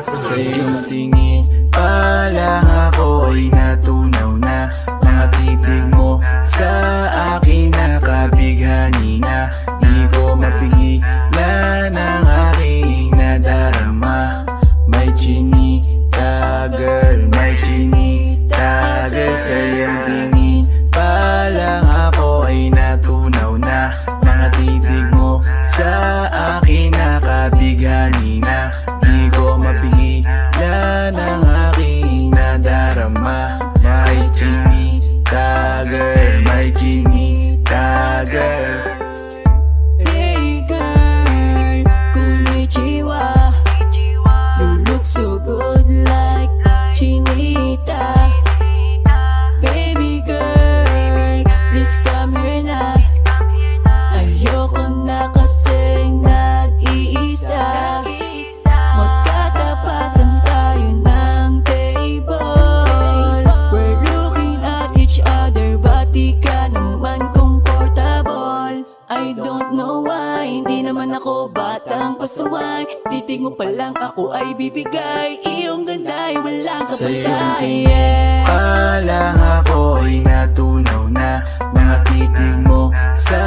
Sa iyong tingin pa lang ako ay natunaw na. Mga titig mo sa akin nakabighani na. Di ko mapigilan ang aking nadarama. May chinita girl, may chinita girl. Sa iyong tingin pa lang ako ay natunaw na. Mga titig mo sa akin nakabighani na. Di ko mapigilan ang aking nadarama. May chinita girl, may chinita girl. Hey girl, konnichiwa. You look so good like chinita. Baby girl, please come here na. Ayoko na kasing nag-iisa. Magkatapatan tayo ng table. We're looking at each other, but di ka naman comfortable. I don't know why, hindi naman ako batang pasaway. Titig mo pa lang ako ay bibigay. Iyong ganda ay walang Sa iyong kapatay. tingin pa lang ako ay natunaw na. Mga titig mo sa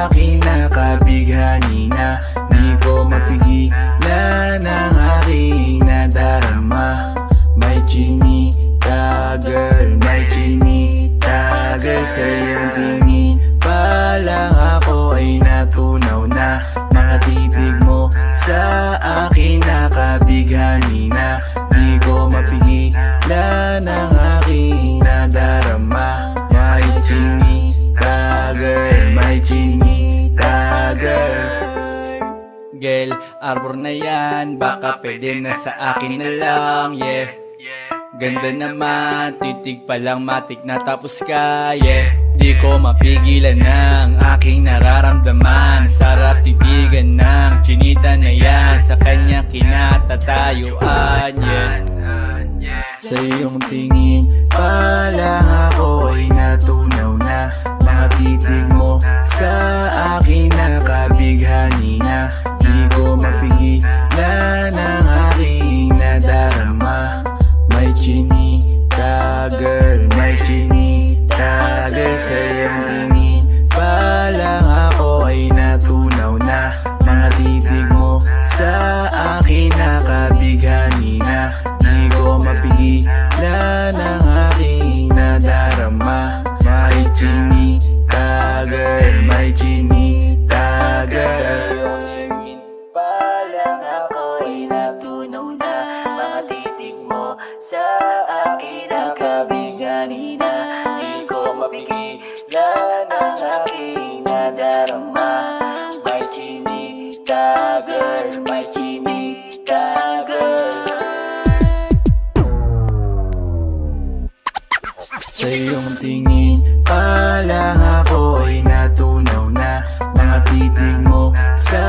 akin nakabighani na. Di ko mapigilan ang aking nadarama. May chinita girl, may chinita girl. Sa iyong tingin pa lang ako ay natunaw na. Mga titig mo sa akin nakabighani na. Di ko mapigilan ang aking nadarama. May chinita girl, may chinita girl. Girl, arbor na yan, baka pwede na sa akin na lang, yeah. Ganda naman, titig pa lang matik na tapos ka, yeah. Di ko mapigilan ng aking nararamdaman. Sarap titigan ng chinita na yan. Sa kanya kinatatayuan, yeah. Sa iyong tingin pa lang ako ay natunaw na. Mga titig mo sa akin nakabighani na. Di ko mapigilan ang aking nadarama. May chinita girl, may chinita girl. Sa iyong tingin pa lang ako ay natunaw na. Mga titig mo sa akin nakabighani na. Di ko mapigilan ang aking nadarama. May chinita girl, may chinita girl. Pa lang ako ay natunaw na. Mga titig mo sa akin nakabighani na. Di ko mapigilan ang aking nadarama. May chinita girl, may chinita girl. Sa iyong tingin pa lang ako ay natunaw na. Mga titig mo sa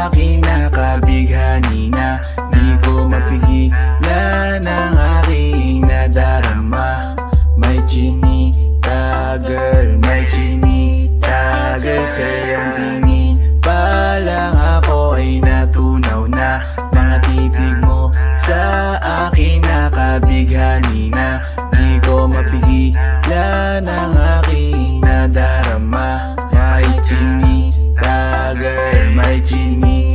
akin nakabighani na. Di ko mapigilan ang aking nadarama. May chinita girl, may chinita girl. Sa iyong tingin pa lang ako ay natunaw na. Mga titig mo sa akin nakabighani na. Di ko mapigilan ang aking nadarama. May chinita girl, may chinita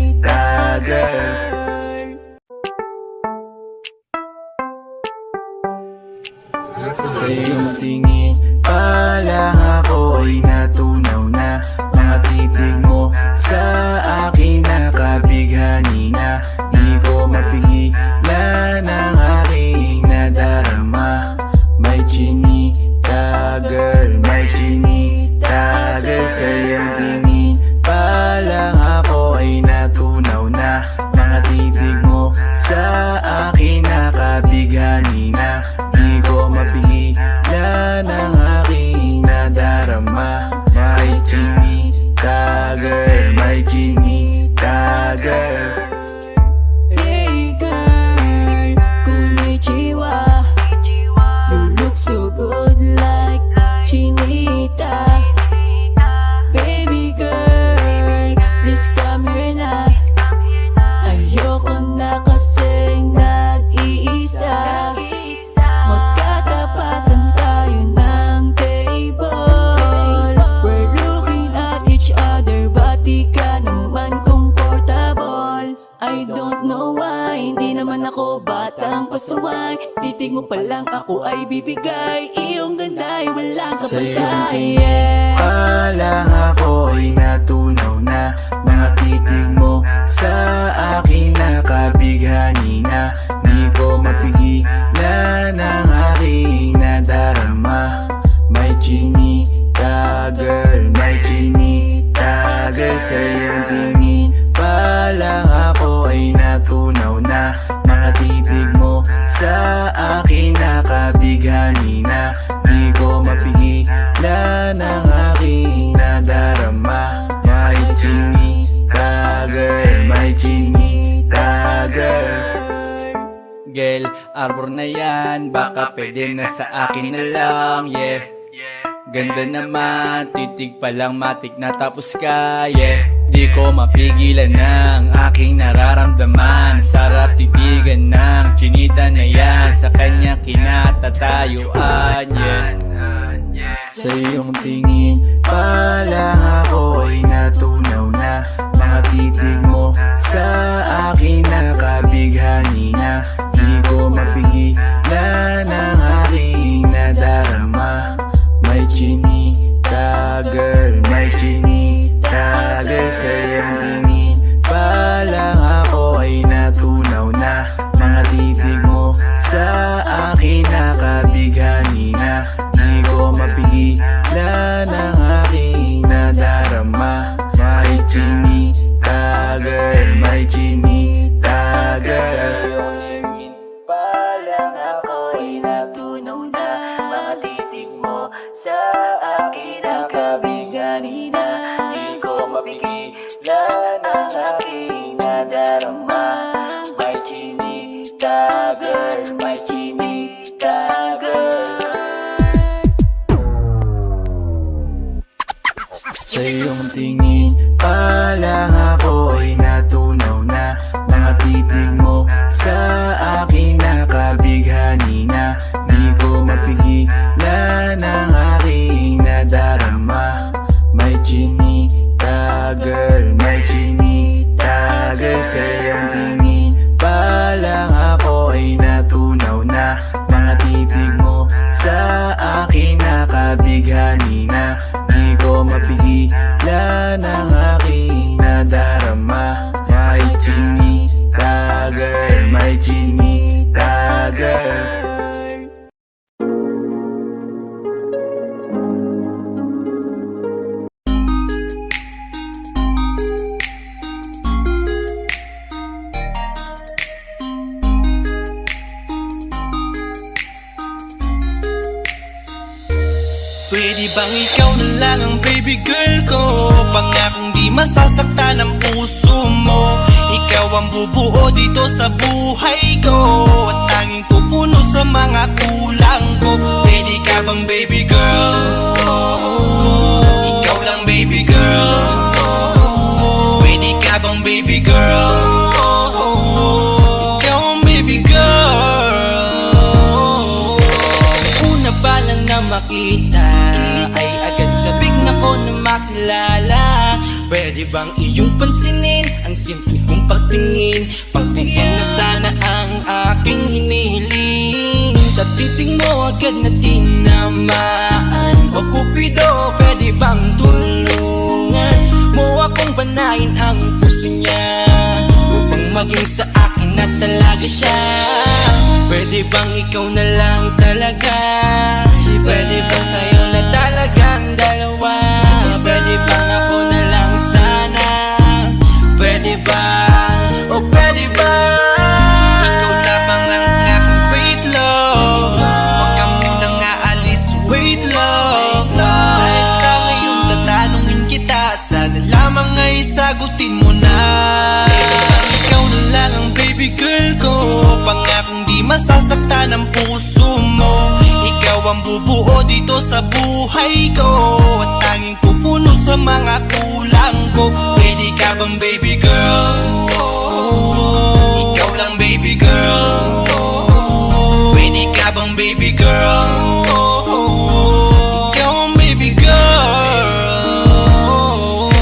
ako batang pasaway. Titig mo pa lang ako ay bibigay. Iyong ganda'y walang Sa iyong kapantay. tingin pa lang ako ay natunaw na. Mga titig mo sa akin nakabighani na. Di ko mapigilan ang aking nadarama. May chinita girl, may chinita girl. Sa iyong tingin pa lang ako ay natunaw na. Mga titig mo sa akin nakabighani na. Di ko mapigilan ang aking nadarama. May chinita girl, may chinita girl. Girl, arbor na yan, baka pwede na sa akin na lang, yeah. Ganda naman, titig pa lang matik na tapos ka, yeah. Di ko mapigilan ng aking nararamdaman. Sarap titigan ng chinita na yan, sa kanya kinatatayuan, yeah. Sa iyong tingin pa lang ako ay natunaw na. Mga titig mo sa akin nakabighani na. Di ko mapigilan ang aking nadarama. May chinita girl, may chinita girl. Sa iyong tingin pa lang ako ay natunaw na. Mga titig mo sa akin nakabighani na. Di ko mapigilan ang aking nadarama. May chinita girl, may chinita girl. Pa lang ako ay natunaw na. Mga titig mo sa akin nakabighani na. Di ko mapigilan ang aking nadarama. May chinita girl, may chinita girl. Sa iyong tingin pa lang ako ay natunaw na. Mga titig mo sa akin nakabighani na. Di ko mapigilan ang aking nadarama. May chinita girl, may chinita girl. Sa iyong tingin pa lang ako ay natunaw na. Mga titig mo sa akin nakabighani na. Di ko mapigilan ang aking nadarama. May chinita girl, may chinita girl. Pwede bang ikaw na lang ang baby girl ko? Pangakong di masasaktan ang puso mo. Ikaw ang bubuo dito sa buhay ko, at tanging pupuno sa mga kulang ko. Pwede ka bang baby girl? Ikaw lang baby girl. Pwede ka bang baby girl? Ikaw ang baby girl. Una pa lang na makita ay agad sabik na ko na makilala. Pwede bang iyong pansinin ang simple kong pagtingin? Pagbigyan na sana ang aking hinihiling. Sa titig mo agad na tinamaan. O Cupido, pwede bang tulungan mo akong banayin ang puso niya, upang maging sa akin na talaga siya? Pwede bang ikaw na lang talaga? Pwede bang tayo na talagang dalawa? Pwede bang ako na lang sana? Pwede ba? O pwede ba? Ikaw lamang ang aking wait love. Huwag ka munang aalis, wait love. Dahil sa ngayon tatanungin kita, at sana lamang ay sagutin mo na. Ikaw na lang ang baby girl ko, pangakong di masasaktan ang puso mo. Ikaw ang bubuo dito sa buhay ko, at tanging pupuno sa mga kulang ko. Pwede ka bang baby girl? Ikaw lang baby girl. Pwede ka bang baby girl? Ikaw ang baby girl.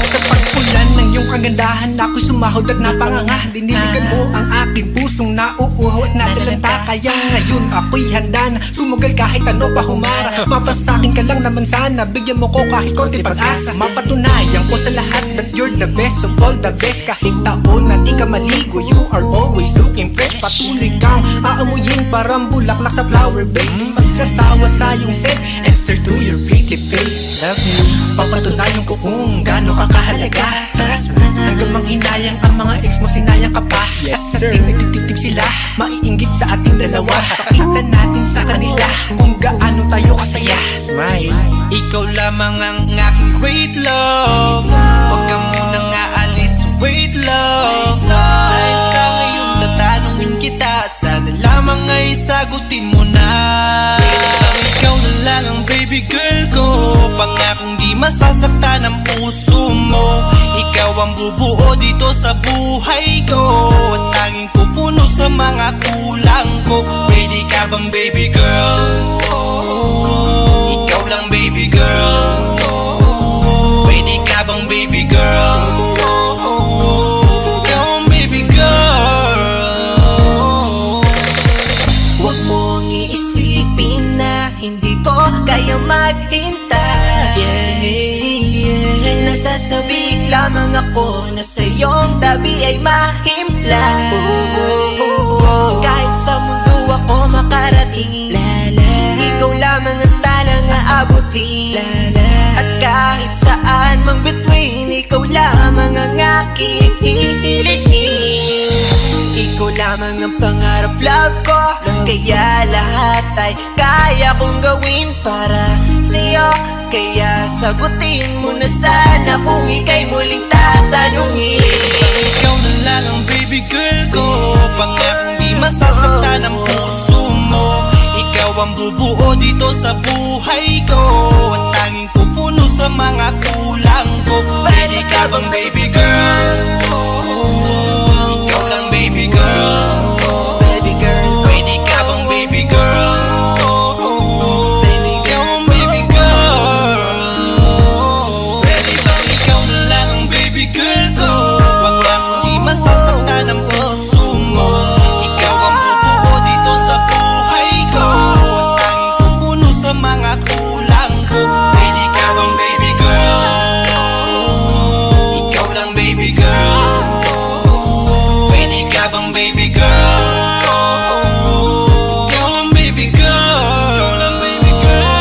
Sa pagpulan ng iyong kagandahan ako'y sumahod at napanganga. Diniligan mo ang aking pusong nauuhaw at natalanta. Kaya ngayon ako'y handa na sumugal kahit ano pa humara. Mapasakin ka lang naman sana, bigyan mo ko kahit konti pag-asa. Mapatunayan ko sa lahat that you're the best of all the best. Kahit taon na di ka maligo, you are always looking fresh. Patuloy kang aamuyin parang bulaklak sa flower base. Di magsasawa sa iyong scent and stir to your pretty face. Love you, papatunayan ko kung gaano ka kahalaga. Taras hanggang manghinayang ang mga ex mo, sinayang ka pa. Yes, at sir. sa nagtitig sila, maiinggit sa ating dalawa. Pakita natin sa kanila kung gaano tayo kasaya. Smile. Ikaw lamang ang aking great love. Huwag ka munang aalis, wait love. Dahil sa ngayon tatanungin kita at sana lamang ay sagutin mo na. Ikaw na lang ang baby girl ko, pangakong di masasaktan ang puso mo. Ikaw ang bubuo dito sa buhay ko at tanging pupuno sa mga kulang ko. Pwede ka bang baby girl? Ikaw lang baby girl. Pwede ka bang baby girl? Ikaw ang baby girl. Huwag mong iisipin na hindi ko kaya maghintay. Nasasabik lamang ako na sa iyong tabi ay mahimpla. Kahit sa mundo ako makarating, ikaw lamang ang talang aabutin. At kahit saan mang between, ikaw lamang ang aking hihilihin. Ikaw lamang ang pangarap, love ko. Kaya lahat ay kaya kong gawin para sa'yo. Kaya sagutin mo na sana kung ika'y muling tatanungin. Ikaw na lang ang baby girl ko, pangakong di masasaktan ang puso mo. Ikaw ang bubuo dito sa buhay ko at tanging pupuno sa mga kulang ko. Pwede ka bang baby girl? Ikaw lang baby girl. Baby girl, Pwede ka bang baby girl? baby Ikaw girl, ang baby girl. Pwede bang ikaw na lang ang baby girl ko, pangakong di masasaktan ang puso mo. Ikaw ang bubuo dito sa buhay ko at tanging pupuno sa mga kulang ko. Pwede ka bang baby girl? Ikaw lang baby girl. Pwede ka bang baby girl? Ikaw ang baby girl, ang baby girl.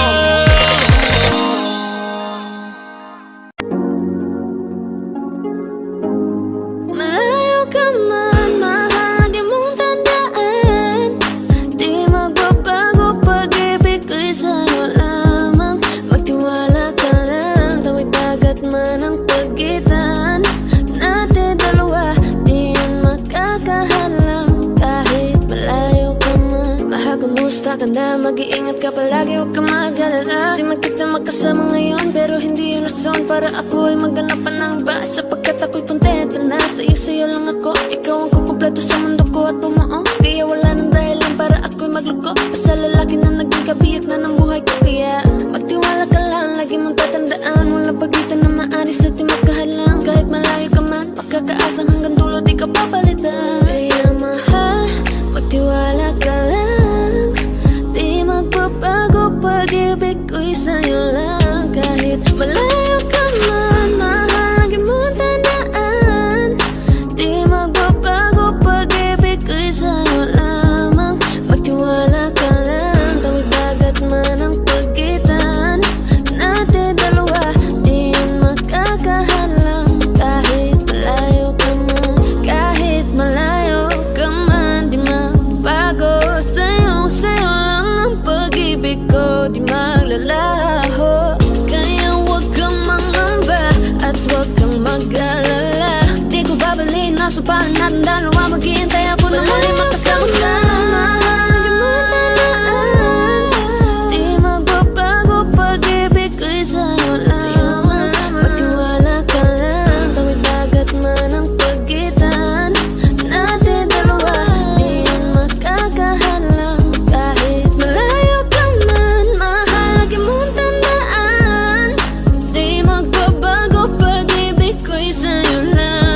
Malayo ka man, mahal, di mong tandaan. Di magbabago, pag-ibig ko'y sa'yo lamang. Magtiwala ka lang, tawid dagat man ang pagitan natin dalawa, di yun makakahalang. Kahit malayo ka man, mahal, kumusta ka na? Mag-iingat ka palagi, huwag ka mag-alala. Di man kita magkasama ngayon, pero hindi yun rason para ako ay magganapan ng iba. Sapagkat ako'y kontento na sa'yo lang ako. Ikaw ang kukumpleto sa mundo ko at bumuo. Kaya wala nang dahilan para ako'y magluko. Basta lalaki na naging kabiyak na ng buhay ko. Kaya magtiwala ka lang, lagi mong tatandaan. Walang pagitan na maaris at di magkahalang. Kahit malayo ka man, makakaasang hanggang dulo di ka papalitan. Kaya mahal, magtiwala ka lang. Di magbabago, pag-ibig ko'y sa'yo lang. Kahit malayo ka man, mahal, lagi mong tandaan. Di magbabago, pag-ibig ko'y sa'yo lamang. Magtiwala ka lang, tawid dagat man ang pagitan natin dalawa, di yun makakahalang. Kahit malayo ka man, kahit malayo ka man, di magbago. Sa'yo lang ang pag-ibig ko, di maglalaho. Kaya huwag kang mangamba at huwag kang mag-alala. Di ko babalin, nasa pahan natin dalawa. Maghihintay ako na muli makasama ka. Mahal, di mo tandaan. Di magbabago, pag-ibig ko'y sa'yo lang. Magtiwala ka lang, tawid dagat man ang pagitan natin dalawa, di yun makakahalang. Kahit malayo ka man, mahal, lagi mong tandaan. Di magbabago, pag-ibig ko'y sa'yo lang.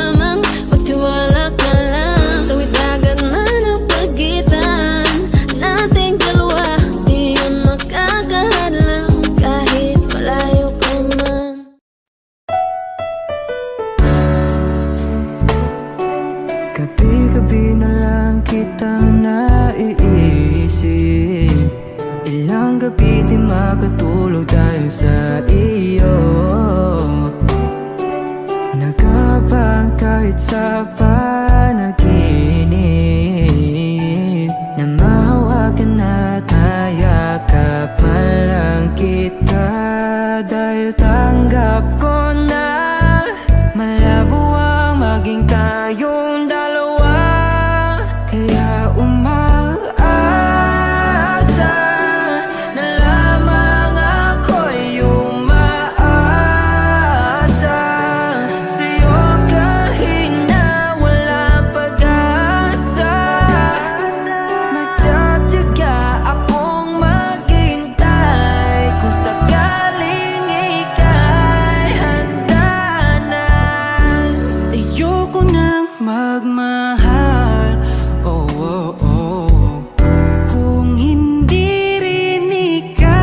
Gabi-gabi na lang kitang naiisip. Ilang gabi di makatulog dahil sa iyo. Nagabang kahit sa panaginip, na mawagan at mayakapan lang kita. Dahil tanggap ko na malabo ang maging tayong dalawa. Kaya umaasa na lamang ako'y umaasa sa'yo kahit na walang pag-asa. Magtsatsaga akong maghintay kung sakaling ika'y handa na. Ayoko nang magmahal, oh, oh, oh, kung hindi rin ikaw.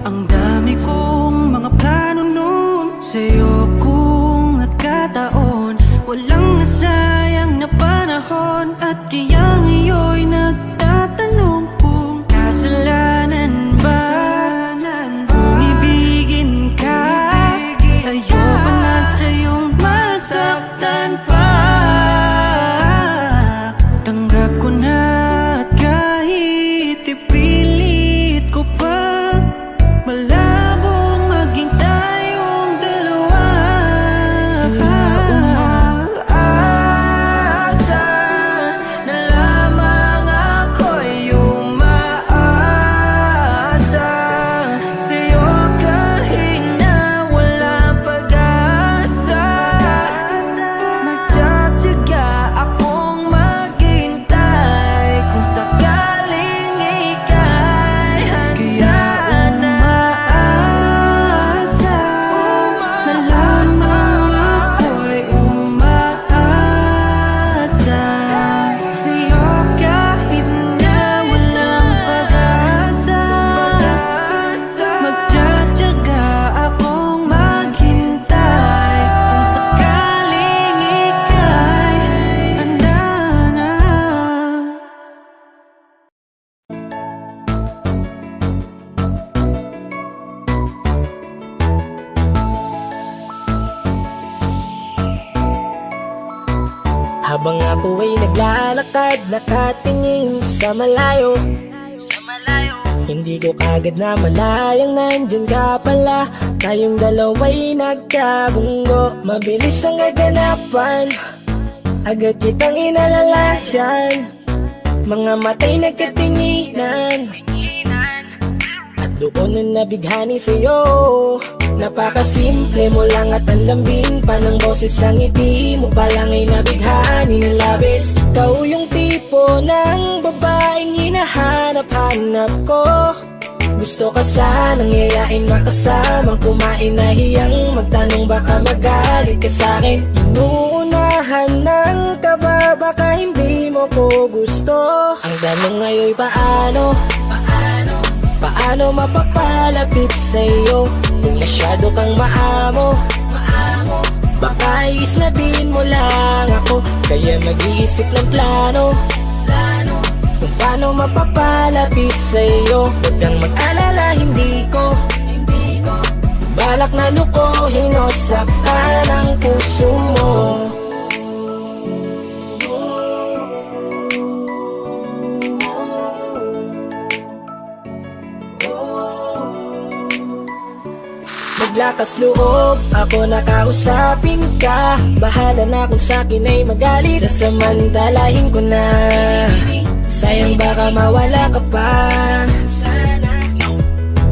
Ang dami kong mga plano nun sa'yo kung nagkataon. Walang nasayang na panahon. At kaya ngayon'y nagtatanong kung kasalanan ba kung ibigin ka. Ayoko na sa'yong masaktan pa. Tanggap ko na at kahit ipilit ko pa, malabong maging tayong dalawa. Kaya umaasa na lamang ako'y umaasa sa'yo kahit na walang pag-asa. Magtsatsaga akong maghintay kung sakaling ika'y handa na. Umaasa na lamang ako'y umaasa sa'yo kahit na walang pag-asa. Magtsatsaga akong maghintay kung sakaling ika'y handa na. Habang ako ay naglalakad, nakatingin sa malayo, hindi ko kagad na malayang nandyan ka pala. Tayong dalawa'y nagkabunggo, mabilis ang kaganapan, agad kitang inalalayan. Mga mata'y nagkatinginan, at doon na nabighani sa'yo. Napakasimple mo lang at ang lambing pa ng boses, ang ngiti mo pa lang ay nabighani ng labis. Ikaw yung tipo ng babaeng hinahanap-hanap ko. Gusto ka sanang yayain, makasamang kumain, nahiyang magtanong baka magalit ka sa'kin. Inuunahan ng kaba, baka hindi mo ko gusto. Ang tanong ngayon'y paano? Paano mapapalapit sa'yo kung masyado kang maamo? Baka isnabin mo lang ako, kaya mag-iisip ng plano kung paano mapapalapit sa'yo. Huwag kang mag-alala, hindi ko balak na lukohin o saktan ang puso mo. Maglakas loob, ako nakausapin ka. Bahala na kung sa'kin ay magalit, sasamantalahin ko na. Sayang baka mawala ka pa.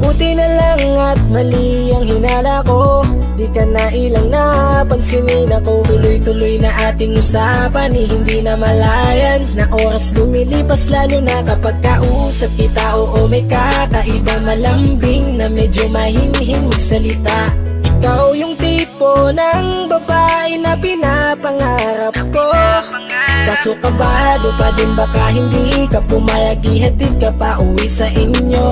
Buti na lang at mali ang hinala ko, di ka na ilang napansinin ako. Tuloy-tuloy na ating usapan, hindi na malayan. Na oras lumilipas lalo na kapag kausap kita. Oo, may kakaiba, malambing na medyo mahinhin magsalita. Ikaw yung tipo ng babae na pinapangarap ko. Kaso kabado pa din, baka hindi ka pumayag, ihatid ka pa uwi sa inyo.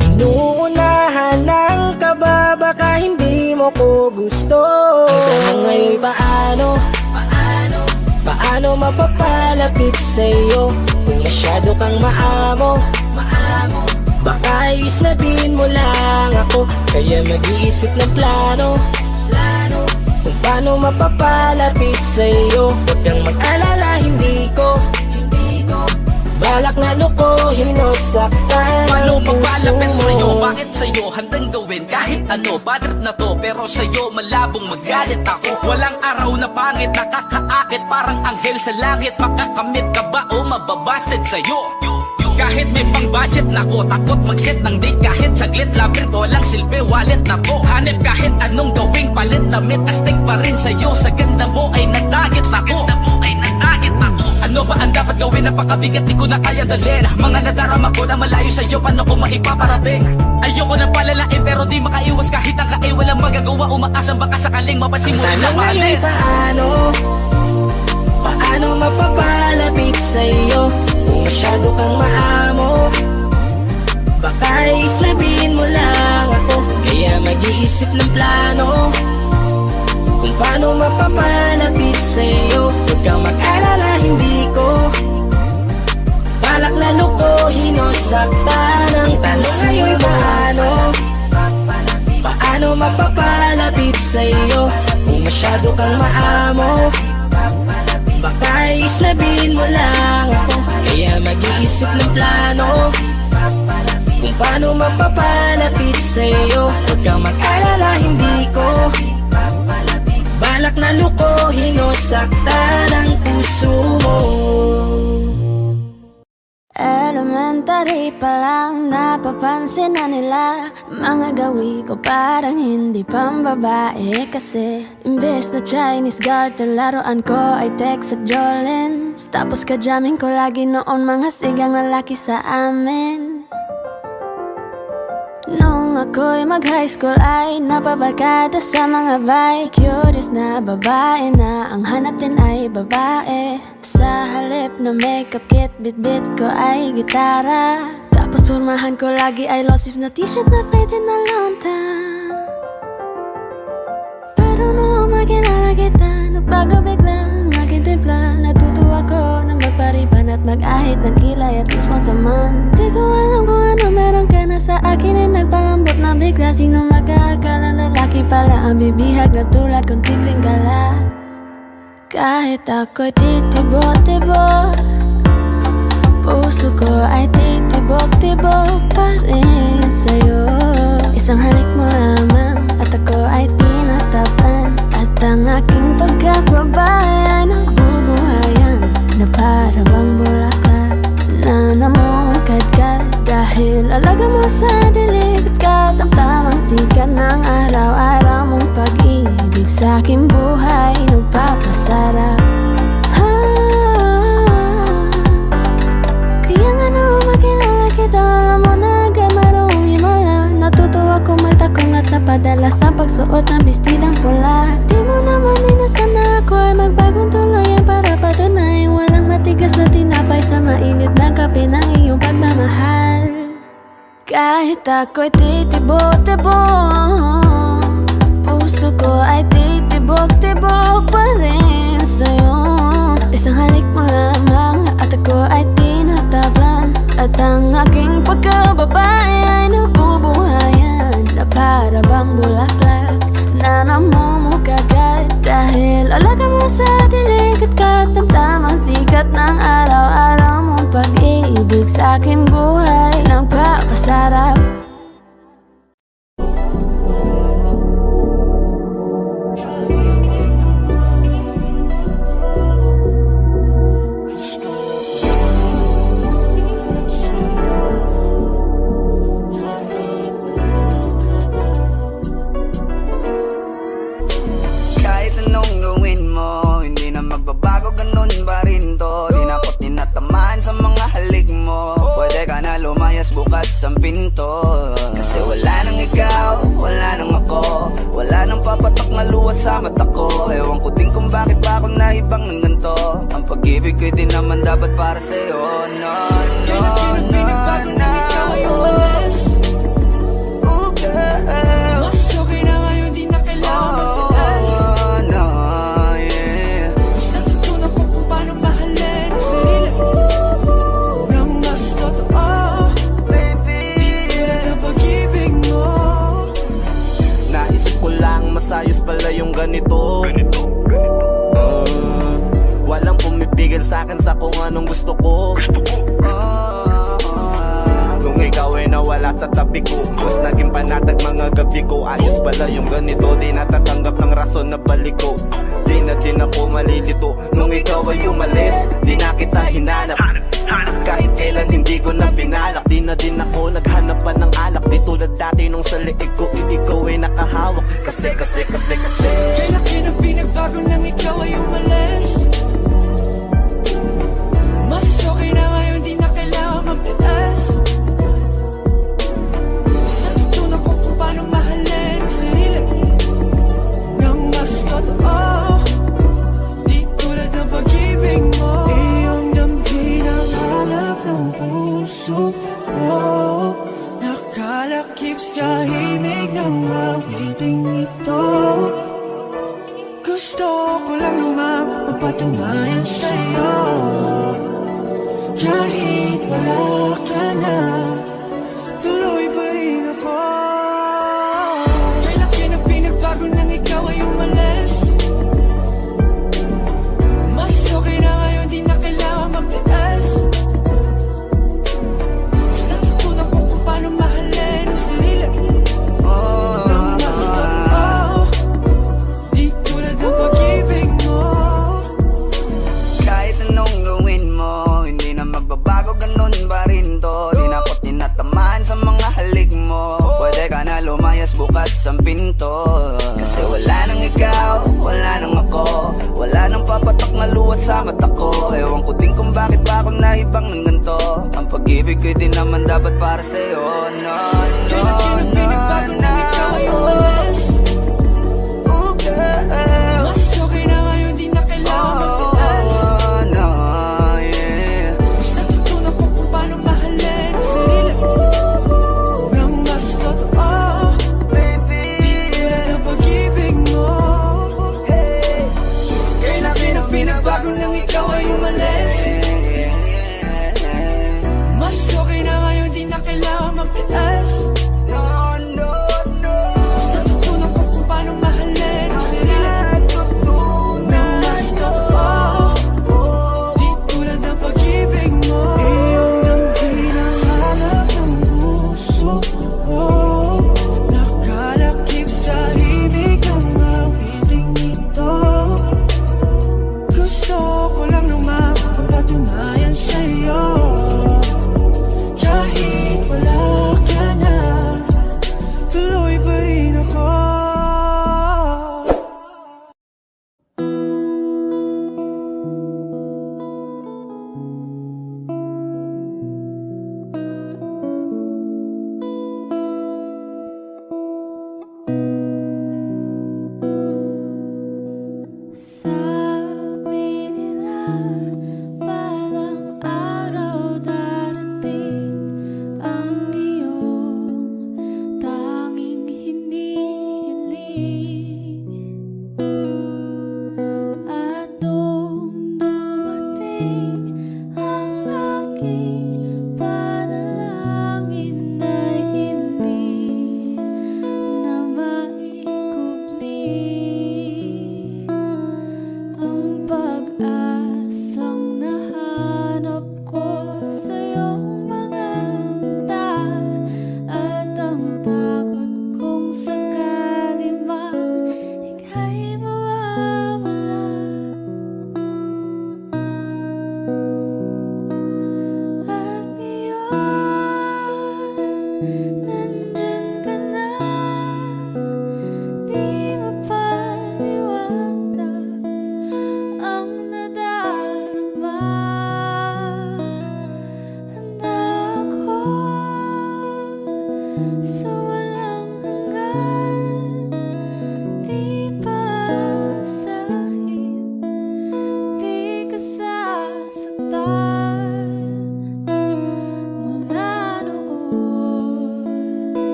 Inuunahan ng kaba, baka hindi mo ko gusto. Ang tanong ngayon'y paano? paano mapapalapit sa'yo kung masyado kang maamo. Baka islabin mo lang ako, kaya mag-iisip ng plano kung paano mapapalapit sa'yo. Huwag kang mag-alala, hindi ko balak na lukuhin o saktan Paano ang puso papalapit sa'yo? mo. Bakit sa'yo? Handang gawin kahit ano. Bad trip na to, pero sa'yo malabong magalit ako. Walang araw na pangit, nakakaakit parang anghel sa langit. Makakamit ka ba o mababasted sa'yo? Kahit may pang budget na ko, takot mag-set ng date kahit saglit. Labir ko walang silbi, wallet na to. Hanip kahit anong gawing palit, damit astig pa rin sa'yo. Sa ganda mo ay nagdagit ako. Ano ba ang dapat gawin? Napakabigat, di ko na kaya dalhin. Mga nadarama ko na malayo sa'yo, paano ko maipaparating? Ayoko na palalain pero di makaiwas kahit ang kae. Walang magagawa, umaasang baka sakaling mapasimulan na Tanong ngayon mahalin. paano mapapalapit sa'yo kung masyado kang maamo. Baka islabin mo lang ako, kaya mag-iisip ng plano kung paano mapapalapit sa'yo. Huwag kang mag-alala, hindi ko balak na lukuhin o saktan ang tanong ngayon. Paano mapapalapit sa'yo kung masyado kang maamo. Baka islabin mo lang ako, kaya mag-iisip ng plano kung paano mapapalapit sa'yo. Huwag kang mag-alala, hindi ko balak na lukuhin o saktan ang puso mo. Elementary pa lang napapansin na nila mga gawi ko parang hindi pambabae. Kasi imbes na Chinese garter, laruan ko ay Tex at Jolens. Tapos ka-jamming ko lagi noon mga sigang lalaki sa amin. Nung ako'y mag-high school ay napabarkada sa mga bike. Curious na babae na ang hanap din ay babae. Sa halip na makeup kit, bit-bit ko ay gitara. Tapos pormahan ko lagi ay low-sleeve na t-shirt na fade na lonta. Pero nung makilala kita, nagbago bigla ang aking timpla. Natutuwa ko na magpariban at mag-ahit ng kilay at least once a month. Di ko alam kung ano meron ka na sa akin ay nagpalambot na bigla. Sino mag-aakala lalaki pala ang bibihag na tulad kong tigring gala. Kahit ako'y titibok-tibok, puso ko ay titibok-tibok pa rin sa'yo. Isang halik mo lamang at ako ay tinatapan. At ang aking pagkakbabae ay nabubuhayan na para bang bulaklak na namumukadkad. Dahil alaga mo sa dilig at katamtamang sikat ng araw-araw mong pag-ibig sa aking buhay nagpapasarap. Kaya nga nung makilala kita, alam mo na agad marunong himala. Natutuwa kong magtakong at napadala sa pagsuot ng bestidang pula. Di mo naman inasam na ako ay magbagong tuluyan para patunayan walang matigas na tinapay sa mainit na kape ng iyong pagmamahal. Kahit ako'y titibok-tibok, puso ko ay titibok-tibok pa rin sa'yo. Isang halik mo lamang at ako ay tinatablan. At ang aking pagkababae ay nabubuhayan na para bang bulaklak na namumukagad. Dahil alaga mo sa dilig at katamtamang sikat ng araw-araw mong pag-ibig sa aking buhay nagpapasarap. Kahit anong gawin mo, hindi na magbabago, ganun pa rin to. Di na ako tinatamaan sa mga halik mo. Pwede ka na lumayas, bukas ang pinto. Kasi wala nang ikaw, wala nang ako. Wala nang papatok na luha sa mata ko. Ewan ko din kung bakit pa ako naibang ng ganito. Ang pag-ibig ko'y di naman dapat para sa'yo. No, no, no, no. Ooh, girl. Mas okay na ngayon, di na kailangan magtigas. Oh, no, yeah. Basta tutunan ko kung paano Walang pumipigil sa'kin sa kung anong gusto ko. Kung ikaw ay nawala sa tabi ko, mas naging panatag mga gabi ko. Ayos pala yung ganito, di natatanggap ng rason na balik ko. Di na din ako malilito nung ikaw ay umalis. Di na kita hinanap, kahit kailan hindi ko na binalak. Di na din ako naghanap pa ng alak. Di tulad dati nung sa liig ko, ikaw ay nakahawak. Kasi Kay laki ng pinagbago nang ikaw ay umalis. Mas okay na ngayon, di na kailangan magtaas. Mas natutunan ko kung paano mahalin ang sarili nang mas totoo. Di tulad ng pag-ibig mo. Iyong damhin ang hanap ng puso mo. Nakalakip sa himig ng awiting ito. Gusto ko lang naman mapatunayan sa'yo, kahit wala ka na, tuloy pa rin ako. Kay laki ng pinagbago nang ikaw ay umalis. Mas okay na ngayon, di na kailangan magtaas. Mas natutunan ko kung paano mahalin ang sarili nang mas totoo. Di tulad ng pag-ibig mo. Kahit anong gawin mo, hindi na magbabago, ganun pa rin to. Di na ako tinatamaan sa mga halik mo. Pwede ka na lumayas, bukas ang pinto. Kasi wala nang ikaw, wala nang ako. Wala nang papatak na luwas sa mata ko. Ewan ko din kung bakit ba ako naibang ng ganito. Ang pag-ibig ko'y di naman dapat para sa'yo. No, Kay laki ng pinagbago nang ikaw ay umalis. Mas okay na ngayon, di na kailangan magtaas. Mas natutunan ko kung paano mahalin ang sarili nang mas totoo. Di tulad ng pag-ibig mo. Kay laki ng pinagbago nang ikaw ay umalis. Mas okay na ngayon, di na kailangan magtaas. Mas natutunan ko kung paano mahalin ang sarili nang mas totoo. Di tulad ng pag-ibig mo. Iyong damhin ang hanap ng puso mo. Nakalakip sa himig ng awiting ito. Gusto ko lang naman mapatunayan sa'yo, kahit wala ka na, tuloy pa rin ako. Sabi nila balang araw darating ang iyong tanging hinihiling. At nung dumating ang aking panalangin ay hindi na maikubli.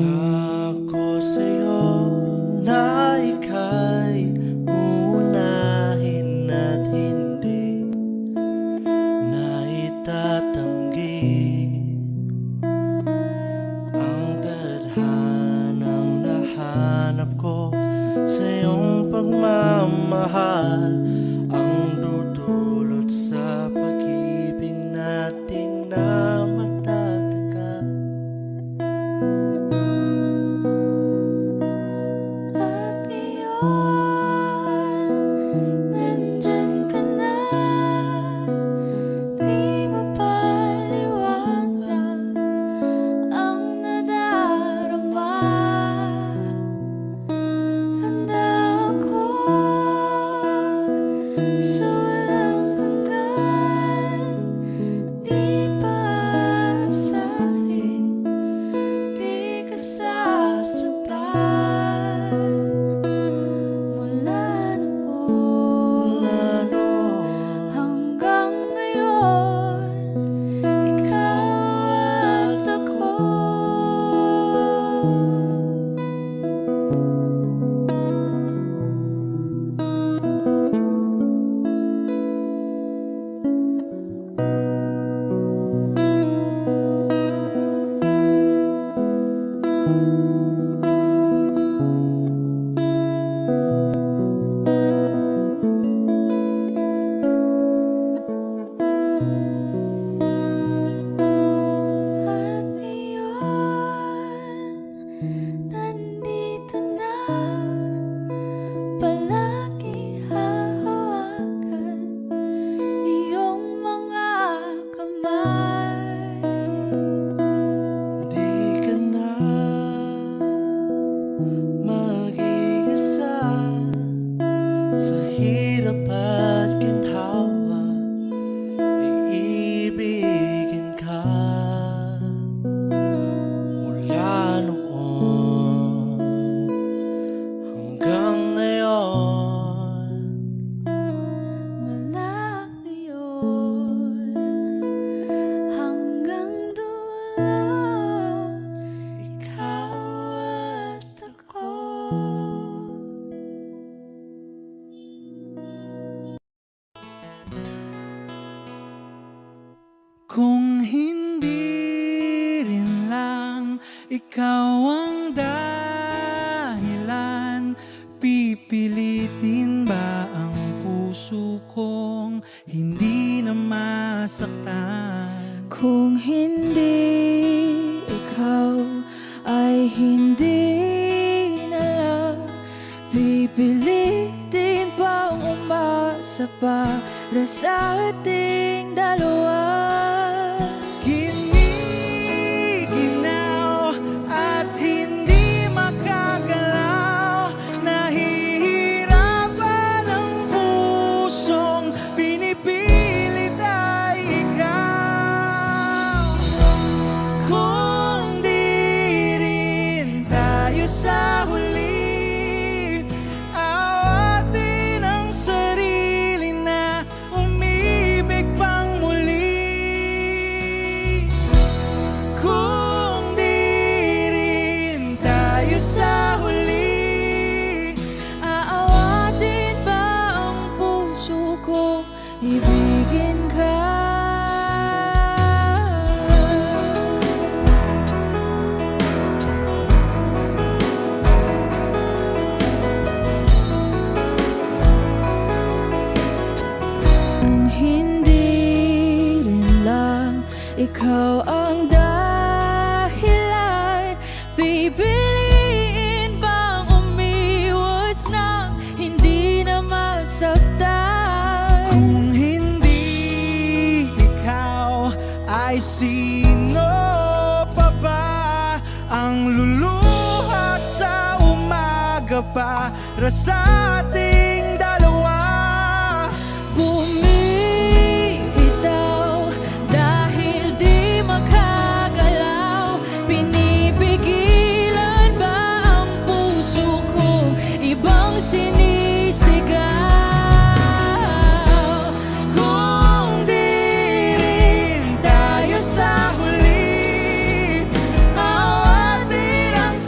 Pangako sa'yo na ika'y uunahin at hindi na itatanggi ang tadhanang nahanap ko sa iyong pagmamahal, ang dudulot sa pag-ibig natin na matatagal. At ngayon, nandyan ka na. Di mapaliwanag ang nadarama. Handa ako sa walang hanggan. Di paasahin, di ka sasaktan. Mula noon hanggang ngayon, ikaw at ako. At ngayon, nandito na. Palagi hahawakan iyong mga kamay. Di ka na mag-iisa sa hirap at ginhawa, iibigin ka mula noon hanggang ngayon. Mula ngayon hanggang dulo, ikaw at ako. Kung hindi rin lang ikaw ang dahilan, pipilitin ba ang puso kong hindi na masaktan? Kung hindi ikaw ay hindi na lang, pipilitin pang umasa para sa ating dalawa. Giniginaw at hindi makagalaw, nahihirapan ang pusong pinipilit ay ikaw. Kung di rin tayo sa huli, awatin ang sarili na umibig pang muli. Kung di rin tayo sa huli, Aawatin ba ang puso ko, ibigin ka? Kung hindi rin lang ikaw ang dahilan, pipiliin bang umiwas nang hindi na masaktan? kung hindi ikaw, ay sino pa ba ang luluha sa umaga para sa ating dalawa? Bumibitaw dahil di makagalaw, pinipigilan ba ang puso ko, ibang sinisigaw? Kung di rin tayo sa huli, awatin ang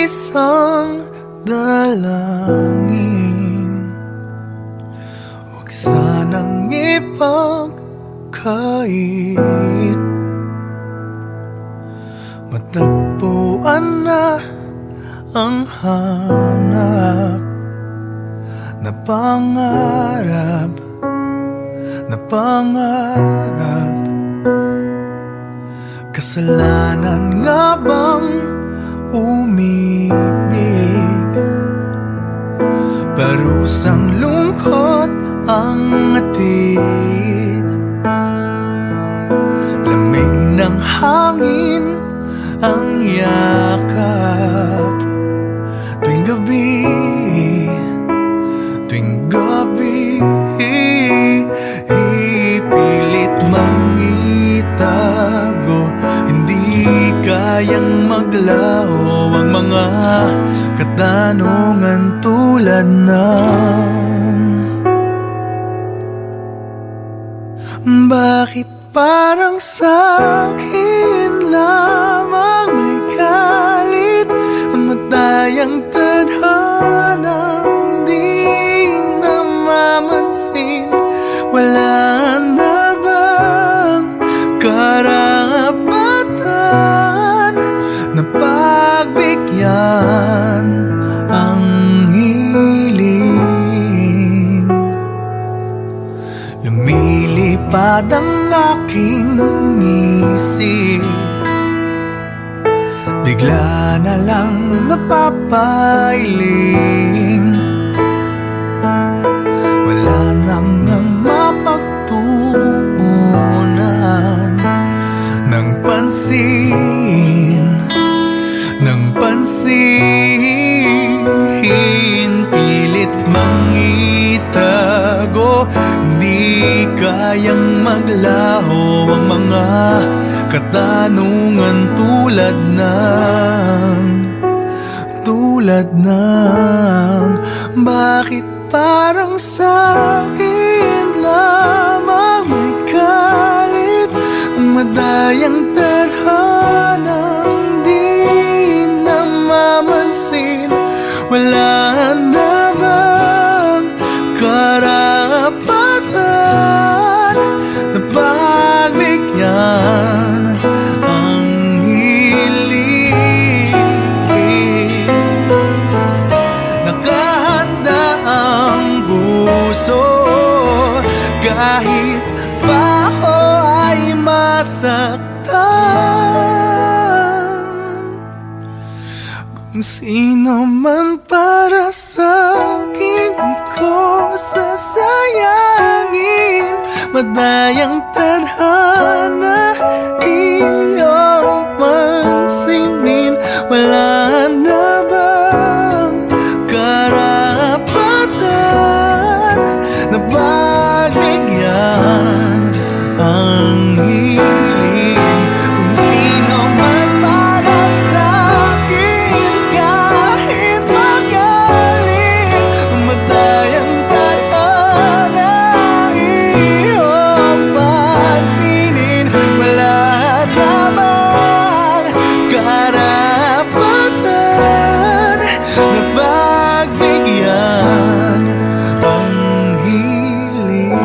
isang dalangin. Huwag sanang ipagkait, matagpuan na ang hanap na pangarap, na pangarap. Kasalanan nga bang umibig? Parusang lungkot ang atid, lamig ng hangin ang yakap. Tuwing gabi, tuwing gabi, ipilit mang itago, hindi kayang maglaho ang mga katanungan tulad ng bakit parang sa'kin lamang may galit ang matayang tadhanang di namamansin? Wala na bang karapatan na pagbigyan ang hiling? Lumilipad ang aking isip, bigla na lang napapailing. Wala nang mapagtuunan ng pansin, ng pansin. Pilit mang itago, hindi kayang maglaho ang mga katanungan tulad ng bakit parang sa'kin lamang may galit ang madayang tadhanang di namamansin? Wala na bang karapatan na pagbigyan ang hiling? Nakahanda ang puso kahit pa ako ay masaktan. Kung sino man para sa'kin, di ko sasayangin. Madayang tadhana, iyong pansinin. Wala na bang karapatan na pagbigyan ang hiling? Kung sino man para sa'kin, kahit magaling, madayang tadhana, iyong pansinin. Wala na bang karapatan na pagbigyan ang hiling?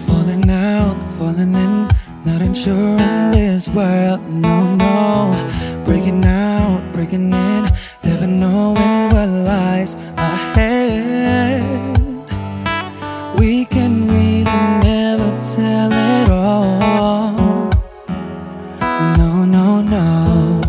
Falling out, falling in, not unsure in this world, no, no. Breaking out, breaking in, never knowing what lies ahead. We can really never tell it all, no, no, no.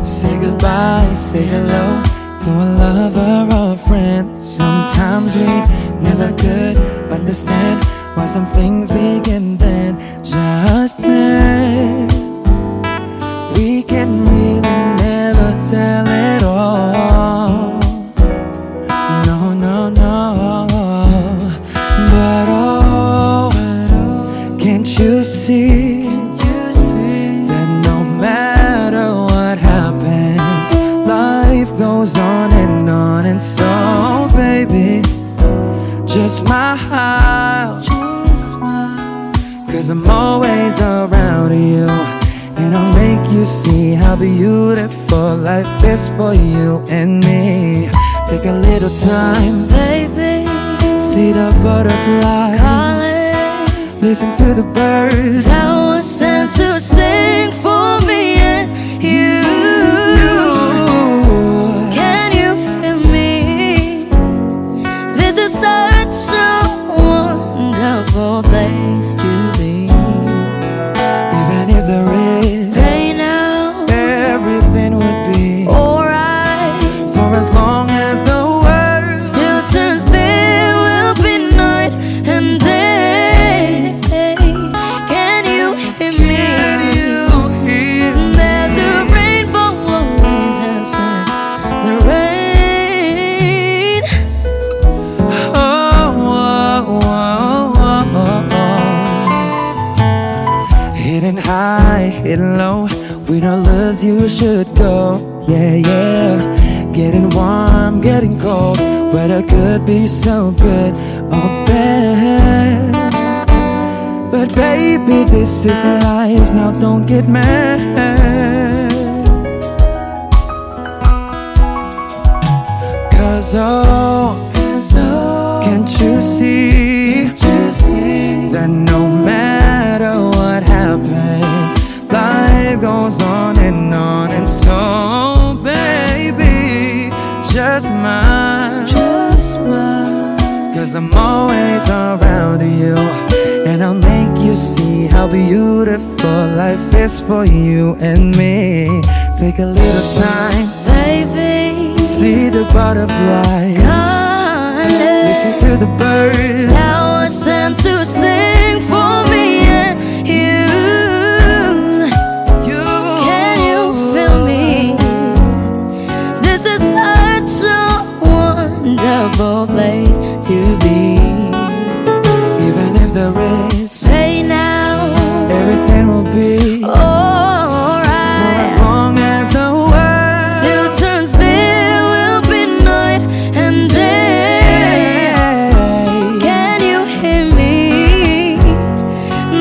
Say goodbye, say hello to a lover or a friend. Sometimes we never could understand why some things begin then, just then. We can really never tell it all, you see that no matter what happens, life goes on, and so baby, just smile, cause I'm always around you, and I'll make you see how beautiful life is for you and me. Take a little time, Baby, see the butterflies, calling, listen to the birds. that was sent to sing for me and you. Can you feel me? This is such a wonderful place to be. Even if there is Right now, everything would be alright. for as long as the world Still turns, there will be night and day. Can you hear me? can you hear. There's a rainbow always after the rain. Hidden high, hidden low, with all lures you should go. Yeah, yeah. Getting warm, getting cold, weather could be so good or bad. But baby, this is life, now don't get mad. Cause can't you see that no matter what happens, life goes on, and so baby, just smile, cause I'm always around you, and I'll make you see how beautiful life is for you and me. Take a little time, Baby, see the butterflies, calling, listen to the birds. that was sent to sing for me and you. Can you feel me? This is such a wonderful place to be. Even if there is Say now, everything will be for as alright. long as the world Still turns, there will be night and day. Can you hear me?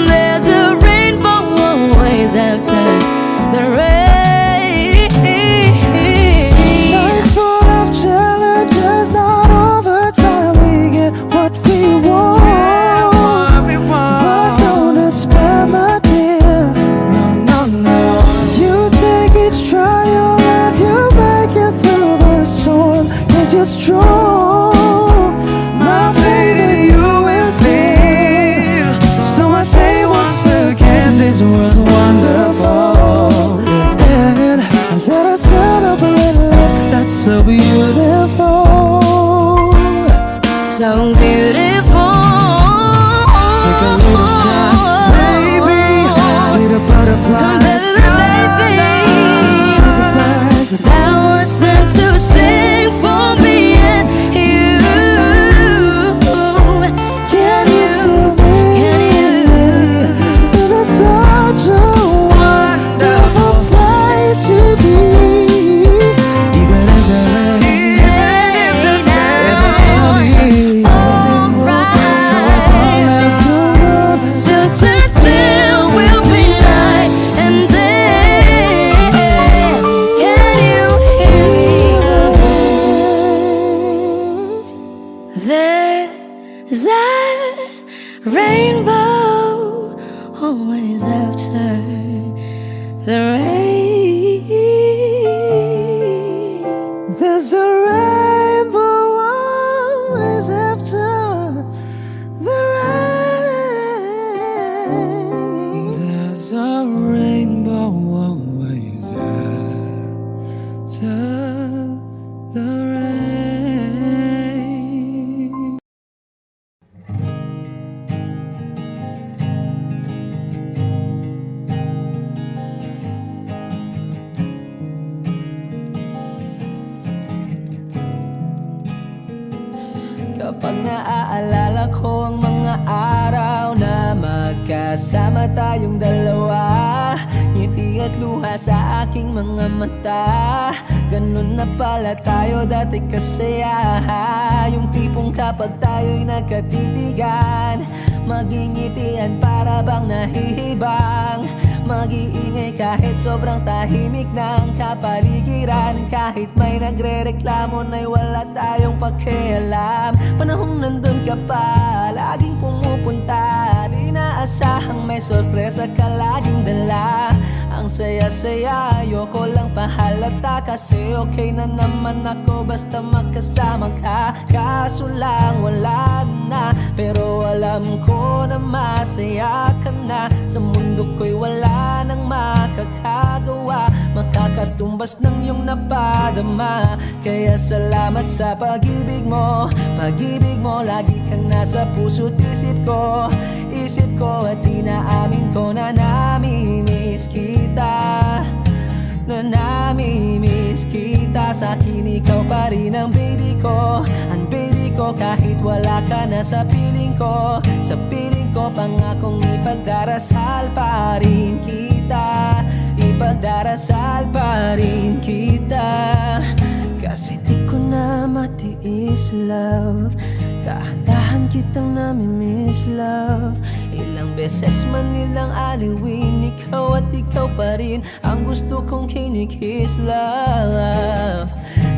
There's a rainbow always after the rain. Life's full of challenges, not all the time we get what we want. But don't despair, my dear. No. You take each trial and you make it through the storm, cause you're strong. My faith in you is near. So I say once again, this was wonderful. And let us celebrate love that's so beautiful. So beautiful. Take a little time, baby. See the butterflies, Baby, listen to the birds. that was sent to sing for me and you. Can you feel me? Can you? This is such a wonderful place to be. Even if there is everything will be for as long as the world Still turns, there will be night and day. Can you hear me? There's a rainbow always after the rain. There's a rainbow always after the rain. There's a rainbow always after the rain. Kapag naaalala ko ang mga araw na magkasama magkasama tayong dalawa. Ngiti at luha sa aking mga mata. Ganun na pala tayo dati kasaya. Yung tipong kapag tayo'y nagkatitigan, magingitian para bang nahihibang. Mag-iingay kahit sobrang tahimik ng kapaligiran. Kahit may nagre-reklamo na'y wala tayong pakialam. Panahong nandun ka pa, laging pumupunta. Di naasahang may sorpresa ka laging dala. Ang saya-saya, ayoko lang pahalata. Kasi okay na naman ako basta magkasama ka. Kaso lang wala na, pero alam ko na masaya ka na. Sa mundo ko'y wala nang makakagawa, makakatumbas ng iyong napadama. Kaya salamat sa pag-ibig mo. Pag-ibig mo, lagi kang nasa puso't isip ko. Isip ko at inaamin ko na namimiss kita. Na namimiss kita. Sa akin ikaw pa rin ang baby ko. Ang baby ko kahit wala ka na sa piling ko. Sa piling ko pangakong ipagdarasal pa rin kita. Ipagdarasal pa rin kita. Kasi di ko na matiis love. Dahan-dahan kitang namimiss love. Ilang beses man nilang aliwin, ikaw at ikaw pa rin ang gusto kong kinikiss love.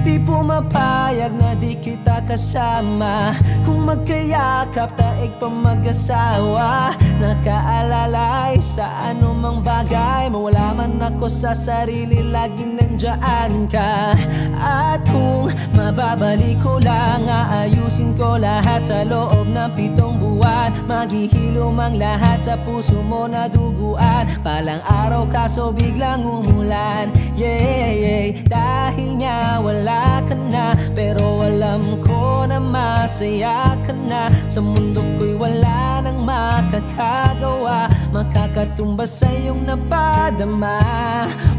Di pumapayag na di kita kasama. Kung magkayakap taig pa mag-asawa. Nakaalalay sa anumang bagay. Mawala man ako sa sarili, laging nandyan ka. At kung mababalik ko lang, aayusin ko lahat sa loob ng 7 buwan. Maghihilom ang lahat sa puso mo na duguan. Palang araw kaso biglang umulan. Yeah, dahil nga wala ka na, pero alam ko na masaya ka na. Sa mundo ko'y wala nang makakagawa, makakatumbas sa iyong napadama.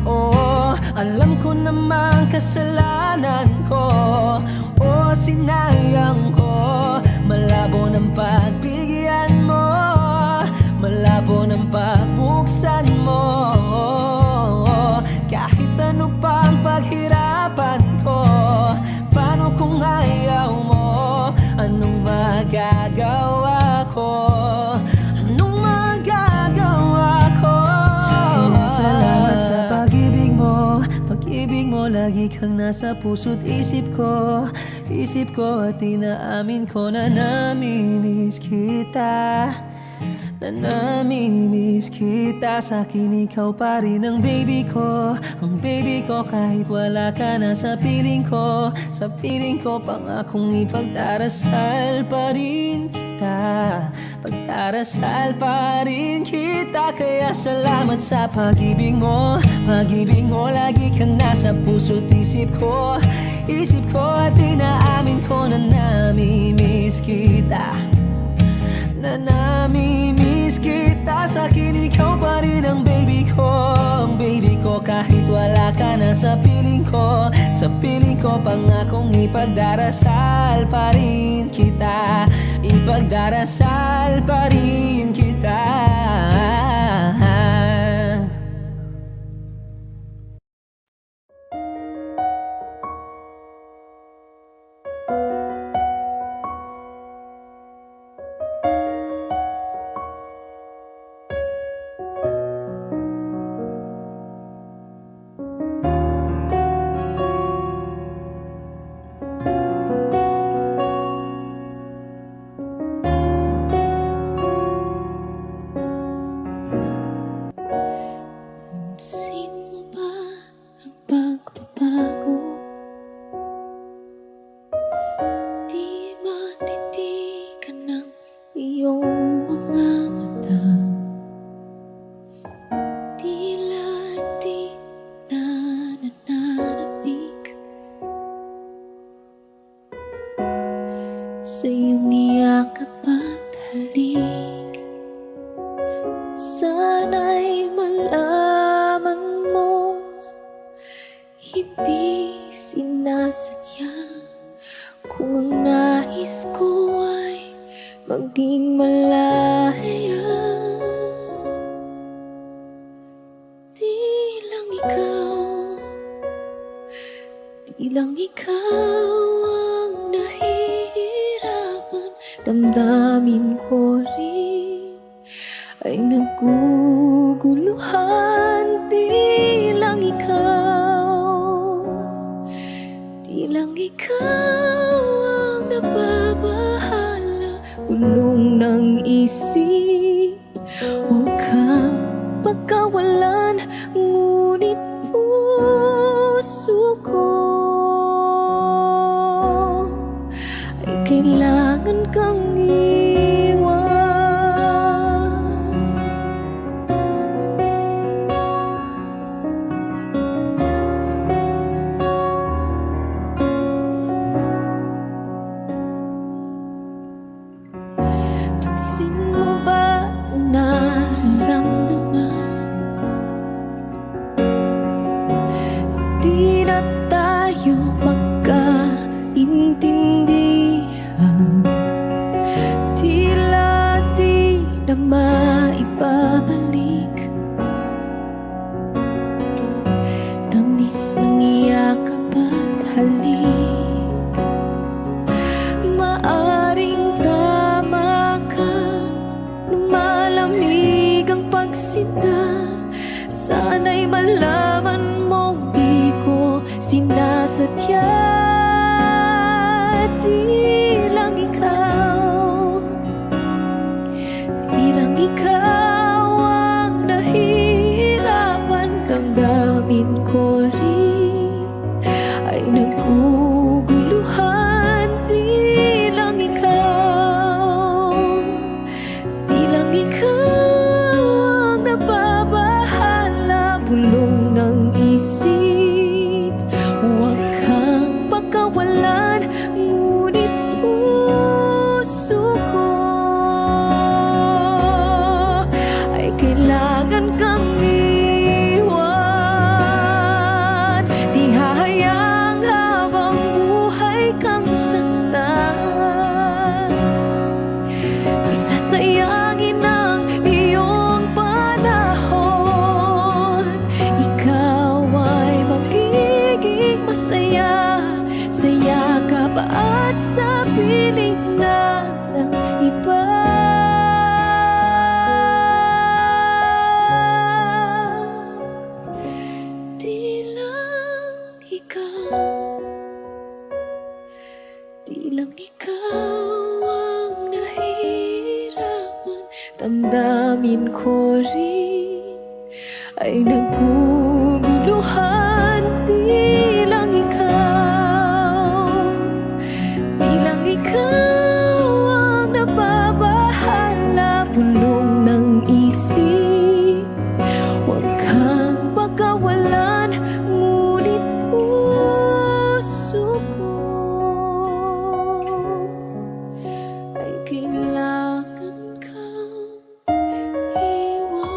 Oh, alam ko namang kasalanan ko. Oh, sinayang ko. Malabo ng pagbigyan mo, malabo ng pagbuksan mo. Kahit ano pa ang paghirapan ko, paano kung ayaw mo? Anong magagawa ko? Anong magagawa ko? Kaya salamat sa pag-ibig mo. Pag-ibig mo, lagi kang nasa puso't isip ko. Isip ko at inaamin ko na namimiss kita. Na namimiss kita. Sa akin ikaw pa rin ang baby ko. Ang baby ko kahit wala ka na sa piling ko. Sa piling ko pangakong ipagdarasal pa rin kita. Pagdarasal pa rin kita. Kaya salamat sa pag-ibig mo. Pag-ibig mo, lagi kang nasa puso't isip ko. Isip ko at inaamin ko na namimiss kita. Na namimiss kita. Sa akin ikaw pa rin ang baby ko. Ang baby ko kahit wala ka na sa piling ko. Sa piling ko pangakong ipagdarasal pa rin kita. Ipagdarasal pa rin kita. Pansin mo ba ang pagbabago? Di matitigan ng iyong mga mata. Tila di na nananabik sa iyong iyakap at halik. Sana'y malaman mong hindi sinasadya. Kung ang nais ko ay maging malaya, ikaw, di lang ikaw ang nahihirapan. Damdamin ko rin ay naguguluhan. Di lang ikaw ang nababahala. Gulong ng isip, huwag kang pagkawalan. Ngunit puso ko ay kailangan kang iwan. Pansin mo ba ito nararamdaman? Di na tayo magkaintindihan. Tila di na maibabalik. Tamis ng iyakap at halik. Maaring tama ka, lumalamig ang pagsinta. Sana'y malaman mong di ko sinasadya. Di lang ikaw ang nahihirapan. Damdamin ko rin ay naguguluhan. Di lang ikaw ang nababahala. Bulong ng isip, huwag kang pagkawalan. Ngunit puso ko ay kailangan kang iwan. Di hahayang habang buhay kang saktan. Di sasayangin ang iyong panahon. Ikaw ay magiging masaya sa yakap at sa piling na ng iba. Di lang ikaw ang nahihirapan. Damdamin ko rin ay naguguluhan. Di lang ikaw ang nababahala. Bulong ng isip, huwag kang pagkawalan. Ngunit puso ko ay kailangan kang iwan.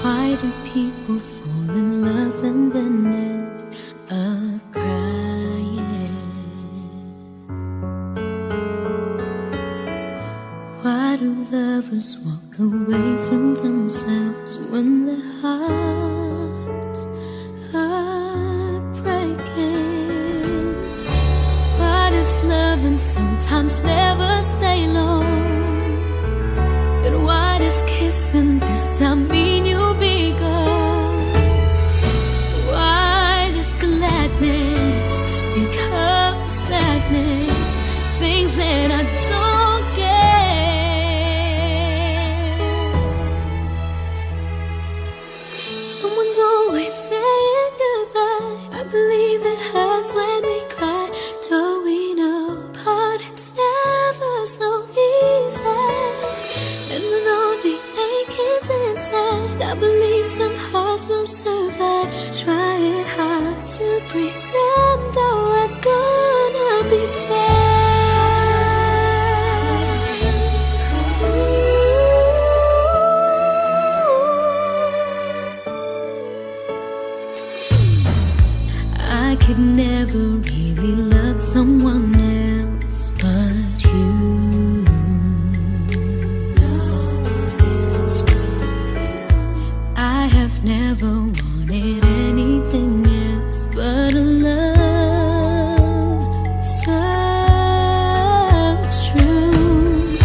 Why do people fall in love and then end up crying? Why do lovers walk away from themselves when their hearts are breaking? Why does loving sometimes never stay long? And why does kissing this time mean you'll be gone? Why does gladness become sadness? Things that I don't get. Someone's always saying goodbye. I believe it hurts when we cry. Don't we know parting's never so easy? And with all the achings inside, I believe some hearts will survive. Trying hard to pretend that we're gonna be fine. I could never really love someone else but you. I have never wanted anything else but a love so true.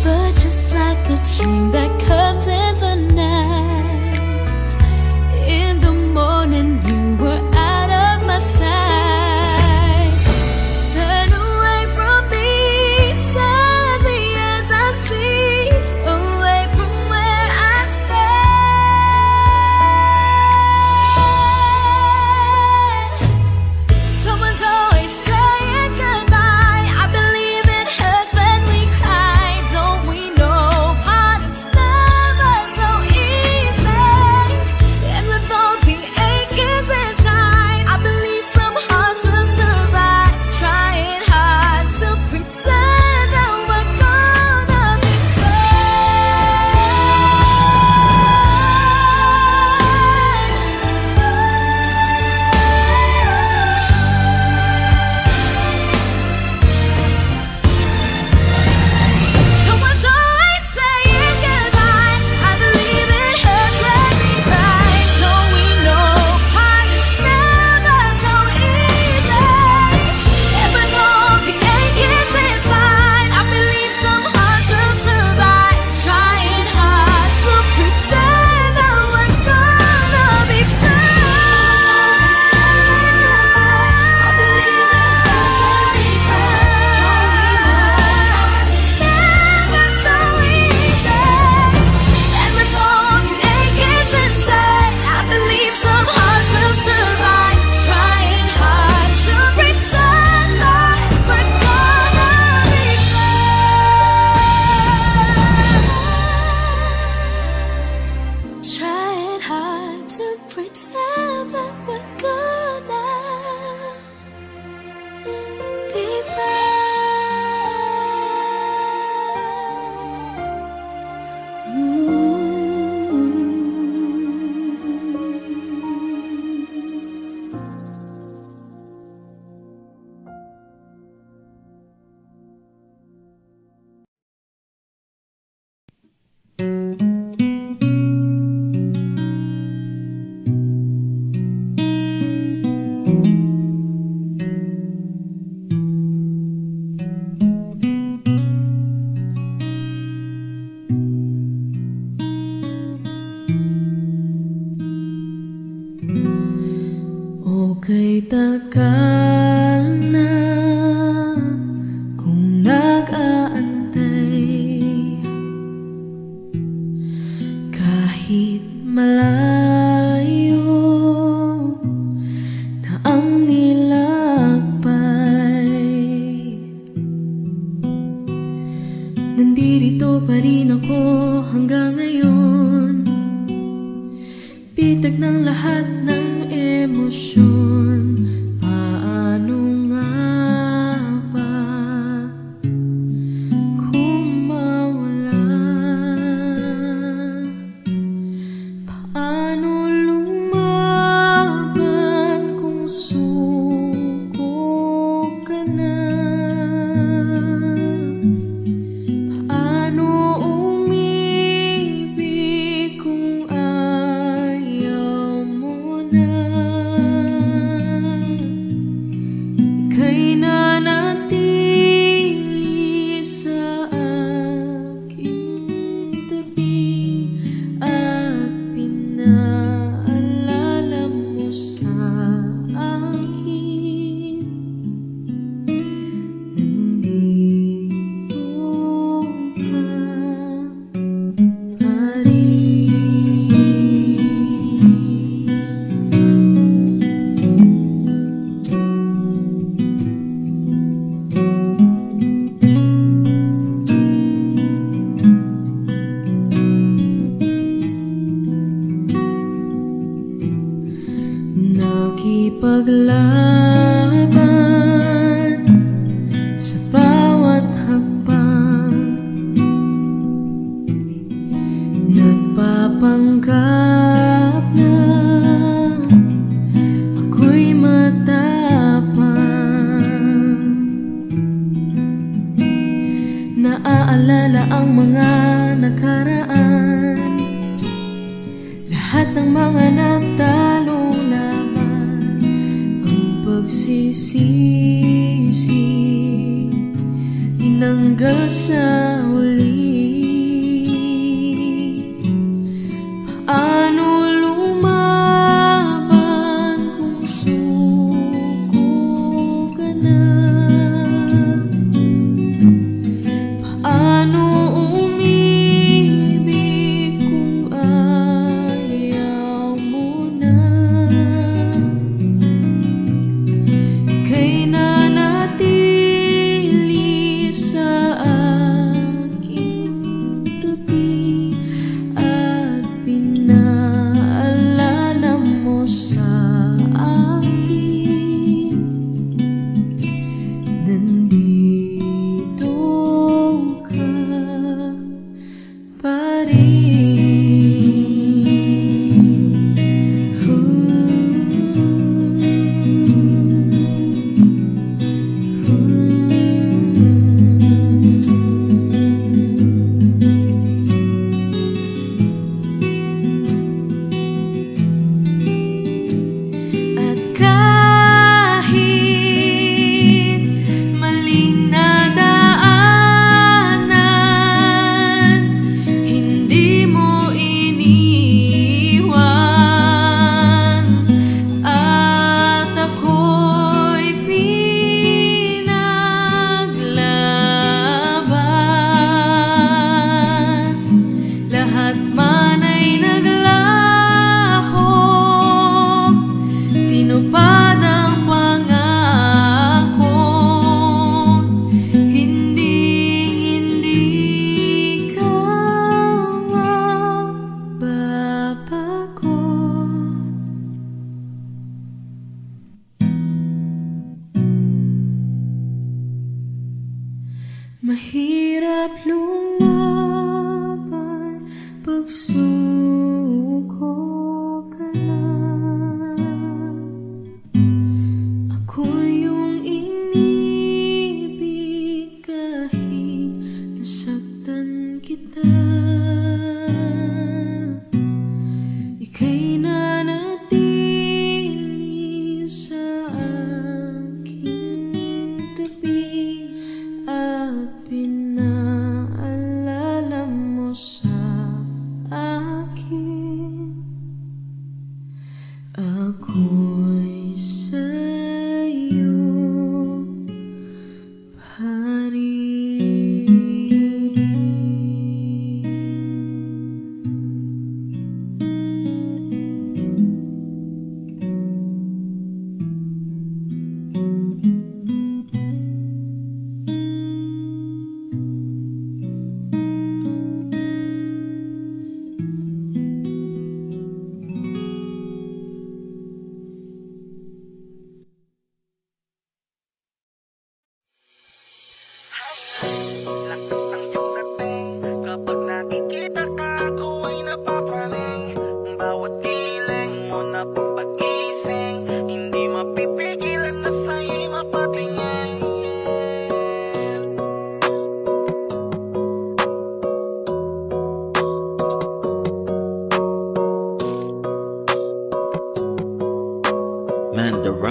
But just like a dream that comes in the night, in the morning you were out of my sight. Turn away from me sadly as I see, away from where I stand. Someone's always saying goodbye. I believe it hurts when we cry. Don't we know parting's never so easy? And with all the achings inside, I believe some hearts will survive. Trying hard to pretend that we're gonna be Someone's always saying goodbye. I believe it hurts when we cry. Don't we know parting's never so easy? And with all the achings inside, I believe some hearts will survive. Trying hard to pretend that we're gonna be fine. I believe it hurts when we cry. Don't we know it's never so easy? And with all the achings inside, I believe some hearts will survive. Trying hard to pretend that we're gonna be fine. Trying hard to pretend that we're gonna be Okay, tagal na kung nag-aantay. Kahit malayo na ang nilakbay, nandito pa rin ako hanggang ngayon. Bitag ng lahat ng emosyon. Paano nga ba kung mawala? na ika'y nanatili sa aking tabi at pinaalala mo sa akin. Nandito ka pa rin. Nakipaglaban sa bawat hakbang, nagpapanggap na ako'y matapang. Naaalala ang mga nakaraan, lahat ng mga natalo laban, ang pagsisisi tinanggal sa huli. Paano lumaban kung suko ka na? Paano umibig kung ayaw mo na? Ika'y nanatili sa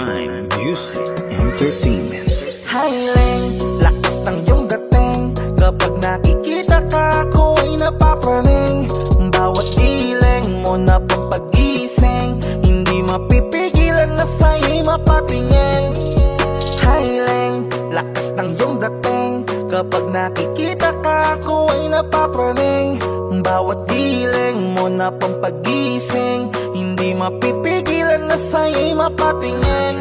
Rhyme Music Entertainment. Highling, lakas ng iyong dating. Kapag nakikita ka, ako ay napapraning. Bawat giling mo na pampagising, hindi mapipigilan na sa'yo'y mapatingin. Highling, lakas ng iyong dating. Kapag nakikita ka, ako ay napapraning. Bawat giling mo na pampagising, hindi mapipigilan na sa'yo'y mapatingin.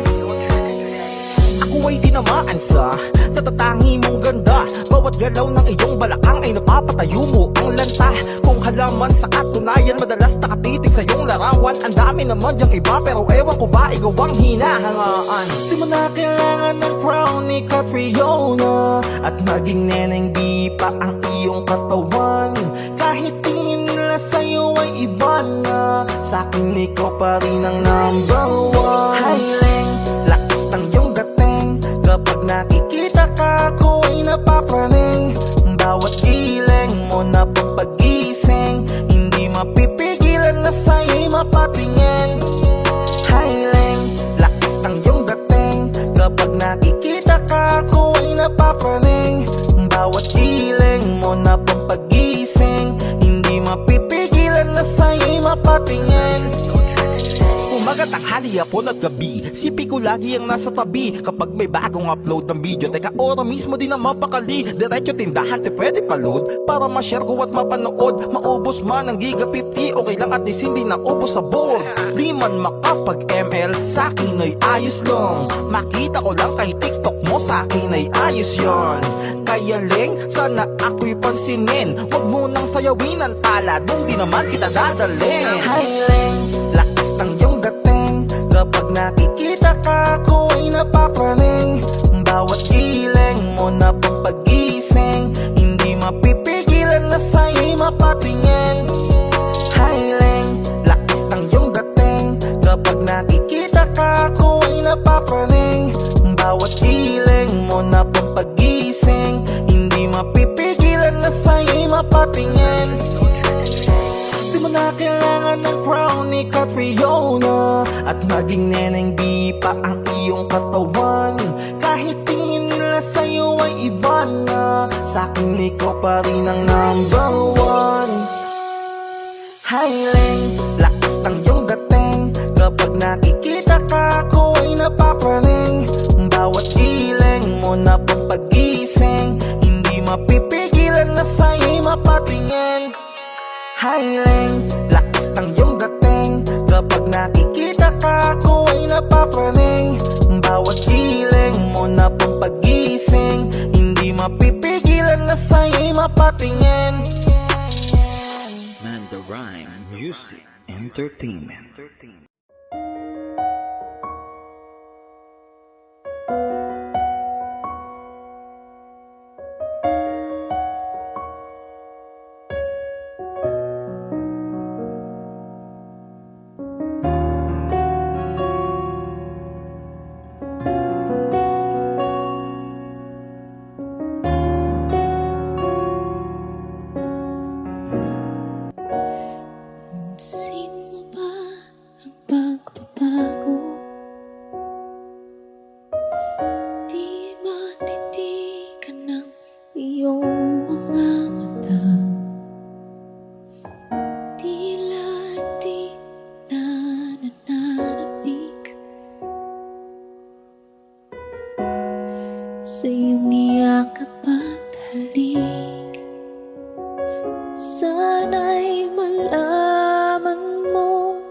Ako ay tinamaan sa natatangi mong ganda. Bawat galaw ng iyong balakang ay napapatayo mo ang lanta. Kung halaman sa katunayan, madalas nakatitig sa iyong larawan. Ang dami naman diyang iba, pero ewan ko ba ikaw ang hinahangaan. Di mo na kailangan ng crown ni Catriona, at maging neneng di pa ang iyong katawan. Kahit tingin nila sa'yo ay iba na, sa'kin ikaw pa rin ang number one. Highling, lakas ng iyong dating. Kapag nakikita ka, ako ay napapraning. Bawat giling mo na pampagising, hindi mapipigilan na sa'yo'y mapatingin. Highling, lakas ng iyong dating. Kapag nakikita ka, ako ay napapraning. Bawat giling mo na pampagising, hindi mapipigilan na sa'yo'y mapatingin. Umaga, tanghali, hapon at gabi, sipi ko lagi ang nasa tabi. Kapag may bagong upload ng video, teka ora mismo din ang mapakali. Diretso tindahan, te pwede pa-load para ma-share ko at mapanood. Maubos man ang giga 50, okay lang at least hindi naubos sa board. Di man makapag-ML, sa'kin ay ayos lang. Makita ko lang kay TikTok mo, sa'kin ay ayos yon. Kaya Leng, sana ako'y pansinin. Huwag mo nang sayawin ang tala, dun di naman kita dadalhin. Hi Leng, lakas ng iyong dating. Kapag nakikita ka, ako ay napapraning. Bawat giling mo na pampagising, hindi mapipigilan na sa'yo'y mapatingin. Highling, lakas ng iyong dating. Kapag nakikita ka, ako ay napapraning. Bawat giling mo na pampagising, hindi mapipigilan na sa'yo'y mapatingin. Di mo na kailangan ng crown ni Catriona, at maging neneng di pa ang iyong katawan. Kahit tingin nila sa'yo ay iba na, sa'kin ikaw pa rin ang number one. Highling, lakas ng iyong dating. Kapag nakikita ka, ako ay napapraning. Bawat giling mo na pampagising, hindi mapipigilan na sa'yo'y mapatingin. Highling, lakas ng iyong dating. Kapag nakikita ka, ako ay napapraning. Bawat giling mo na pampagising, hindi mapipigilan na sa'yo'y mapatingin. Manda Rhyme Music Entertainment. Pansin mo ba ang pagbabago? Di matitigan ng iyong mga mata. Tila di na nananabik sa iyong yakap at halik. Sana'y malaman mong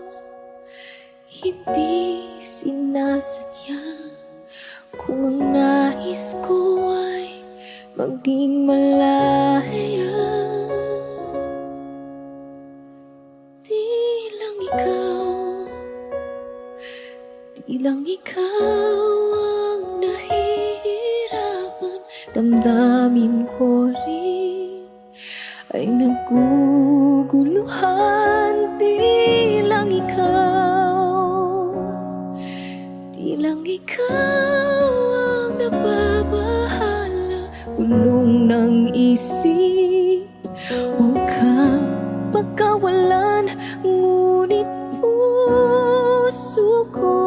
hindi sinasadya, kung ang nais ko ay maging malaya. Di lang ikaw ang nahihirapan. Damdamin ko rin ay naguguluhan. Di lang ikaw ang nababahala. Bulong ng isip, huwag kang pagkawalan. Ngunit puso ko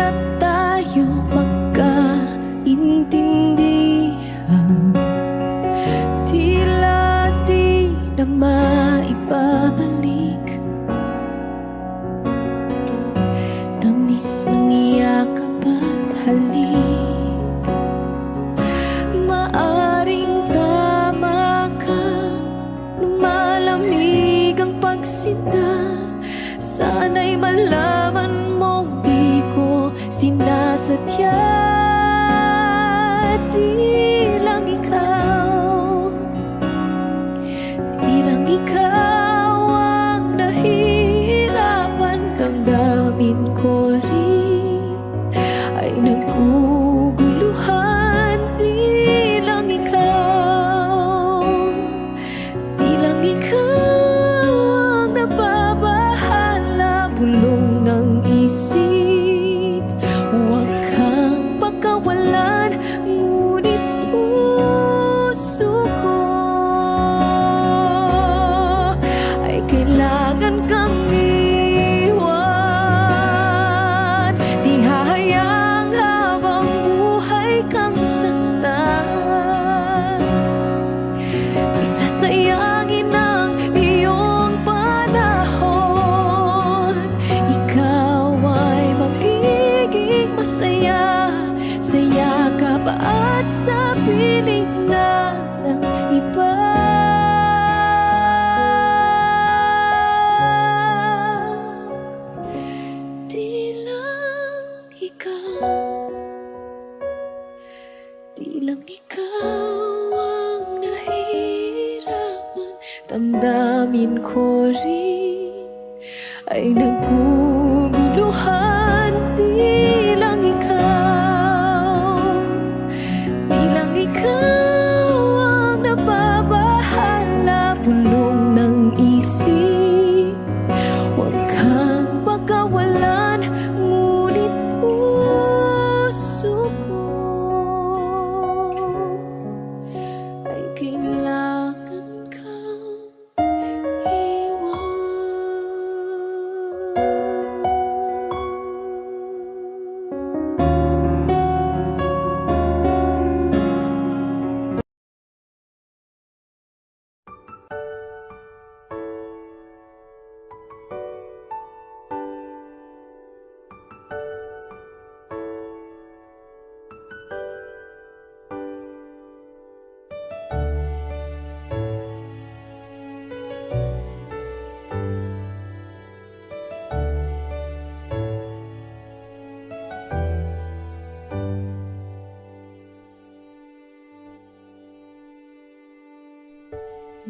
na tayo magkaintindihan. Tila di na maibabalik tamis ng iyakap at halik. Maaring tama ka, lumalamig ang pagsinta. Sana'y malaman mong di ko sinasadya. Di lang ikaw, di lang ikaw ang nahihirapan. Damdamin ko rin ay naguguluhan. Di lang ikaw, di lang ikaw ang nababahala. Bulong ng isip, huwag kang pagkawalan. Ngunit puso ko ay kailangan kang iwan. Di hahayang habang buhay kang saktan. Di sasayangin ang iyong panahon. Ikaw ay magiging masaya sa yakap at sa piling na ng iba. Di lang ikaw, di lang ikaw ang nahihirapan. Damdamin ko rin ay naguguluhan. Di lang ikaw, di lang ikaw ang nababahala. Bulong ng isip, huwag kang pagkawalan. Ngunit puso ko ay kailangan kang iwan.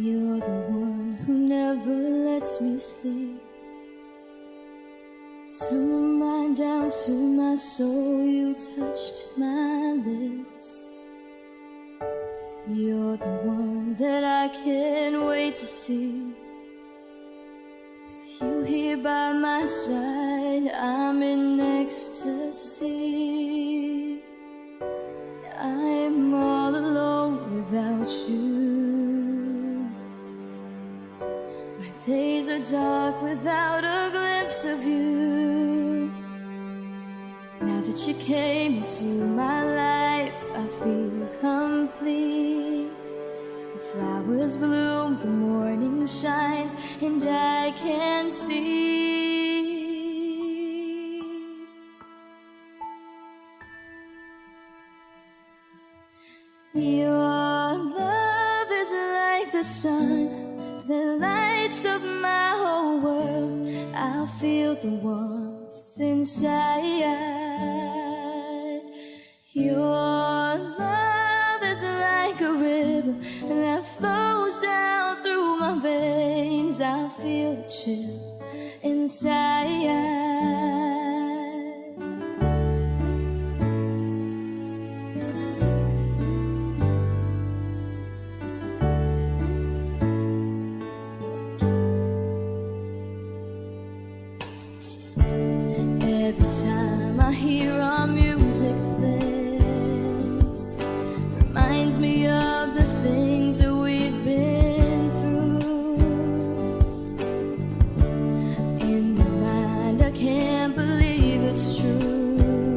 You're the one who never lets me sleep. Turn my mind down to my soul. You touched my lips. You're the one that I can't wait to see. With you here by my side, I'm in ecstasy. I'm all alone without you. My days are dark without a glimpse of you. Now that you came into my life, I feel complete. The flowers bloom, the morning shines, and I can see. Your love is like the sun that lights up my whole world. I feel the warmth inside. Your love is like a river that flows down through my veins. I feel the chill inside. Every time I hear our music play, reminds me of the things that we've been through. In my mind, I can't believe it's true.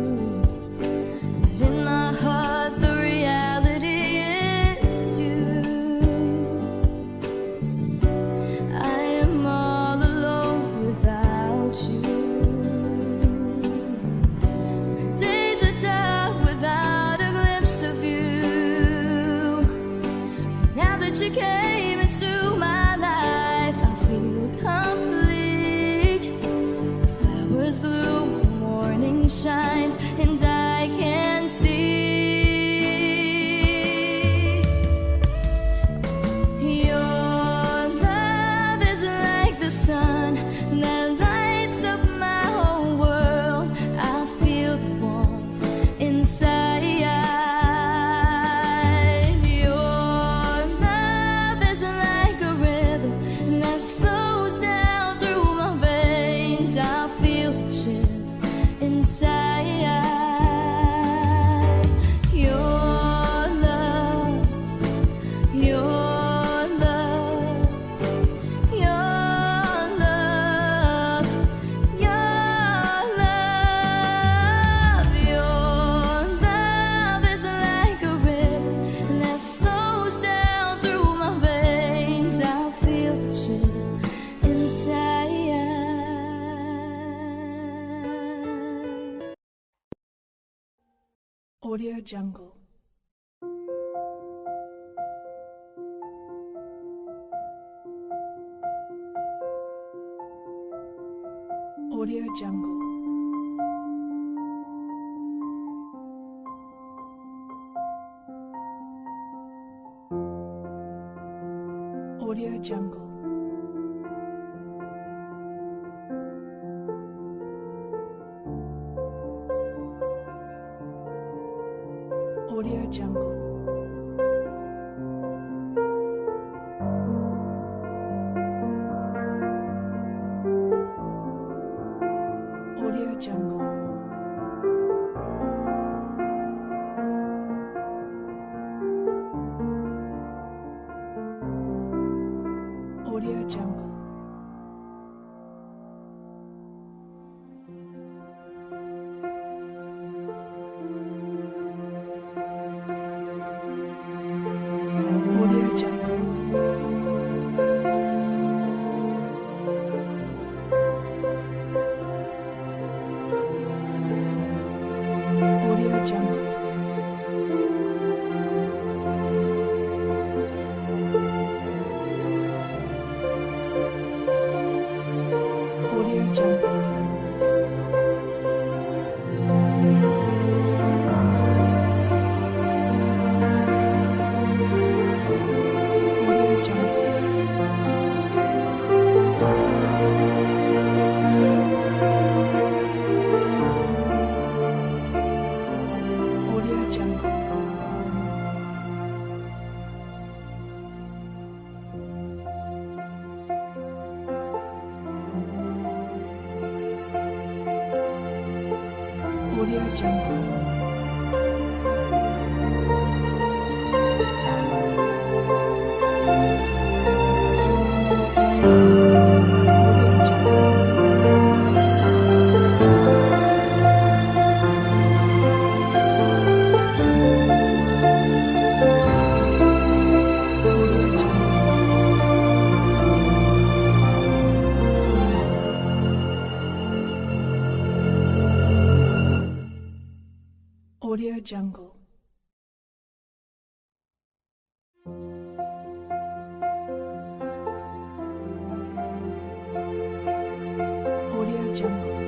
you came into my life, I feel complete. Flowers bloom, the morning shines, and I can see your love is like the sun that lights up my whole world. I feel the warmth inside. Your love is like a river that flows down through my veins. I feel the chill inside. Your love, your love, your love, your love. Your love is like a river that flows down through my veins. I feel the chill inside. Audio Jungle. Audio Jungle. Audio Jungle. Audio Jungle. Audio Jungle. Audio Jungle. Audio Jungle. Audio Jungle. Audio Jungle. Audio Jungle. Audio Jungle. Audio Jungle. Audio Jungle. Audio Jungle.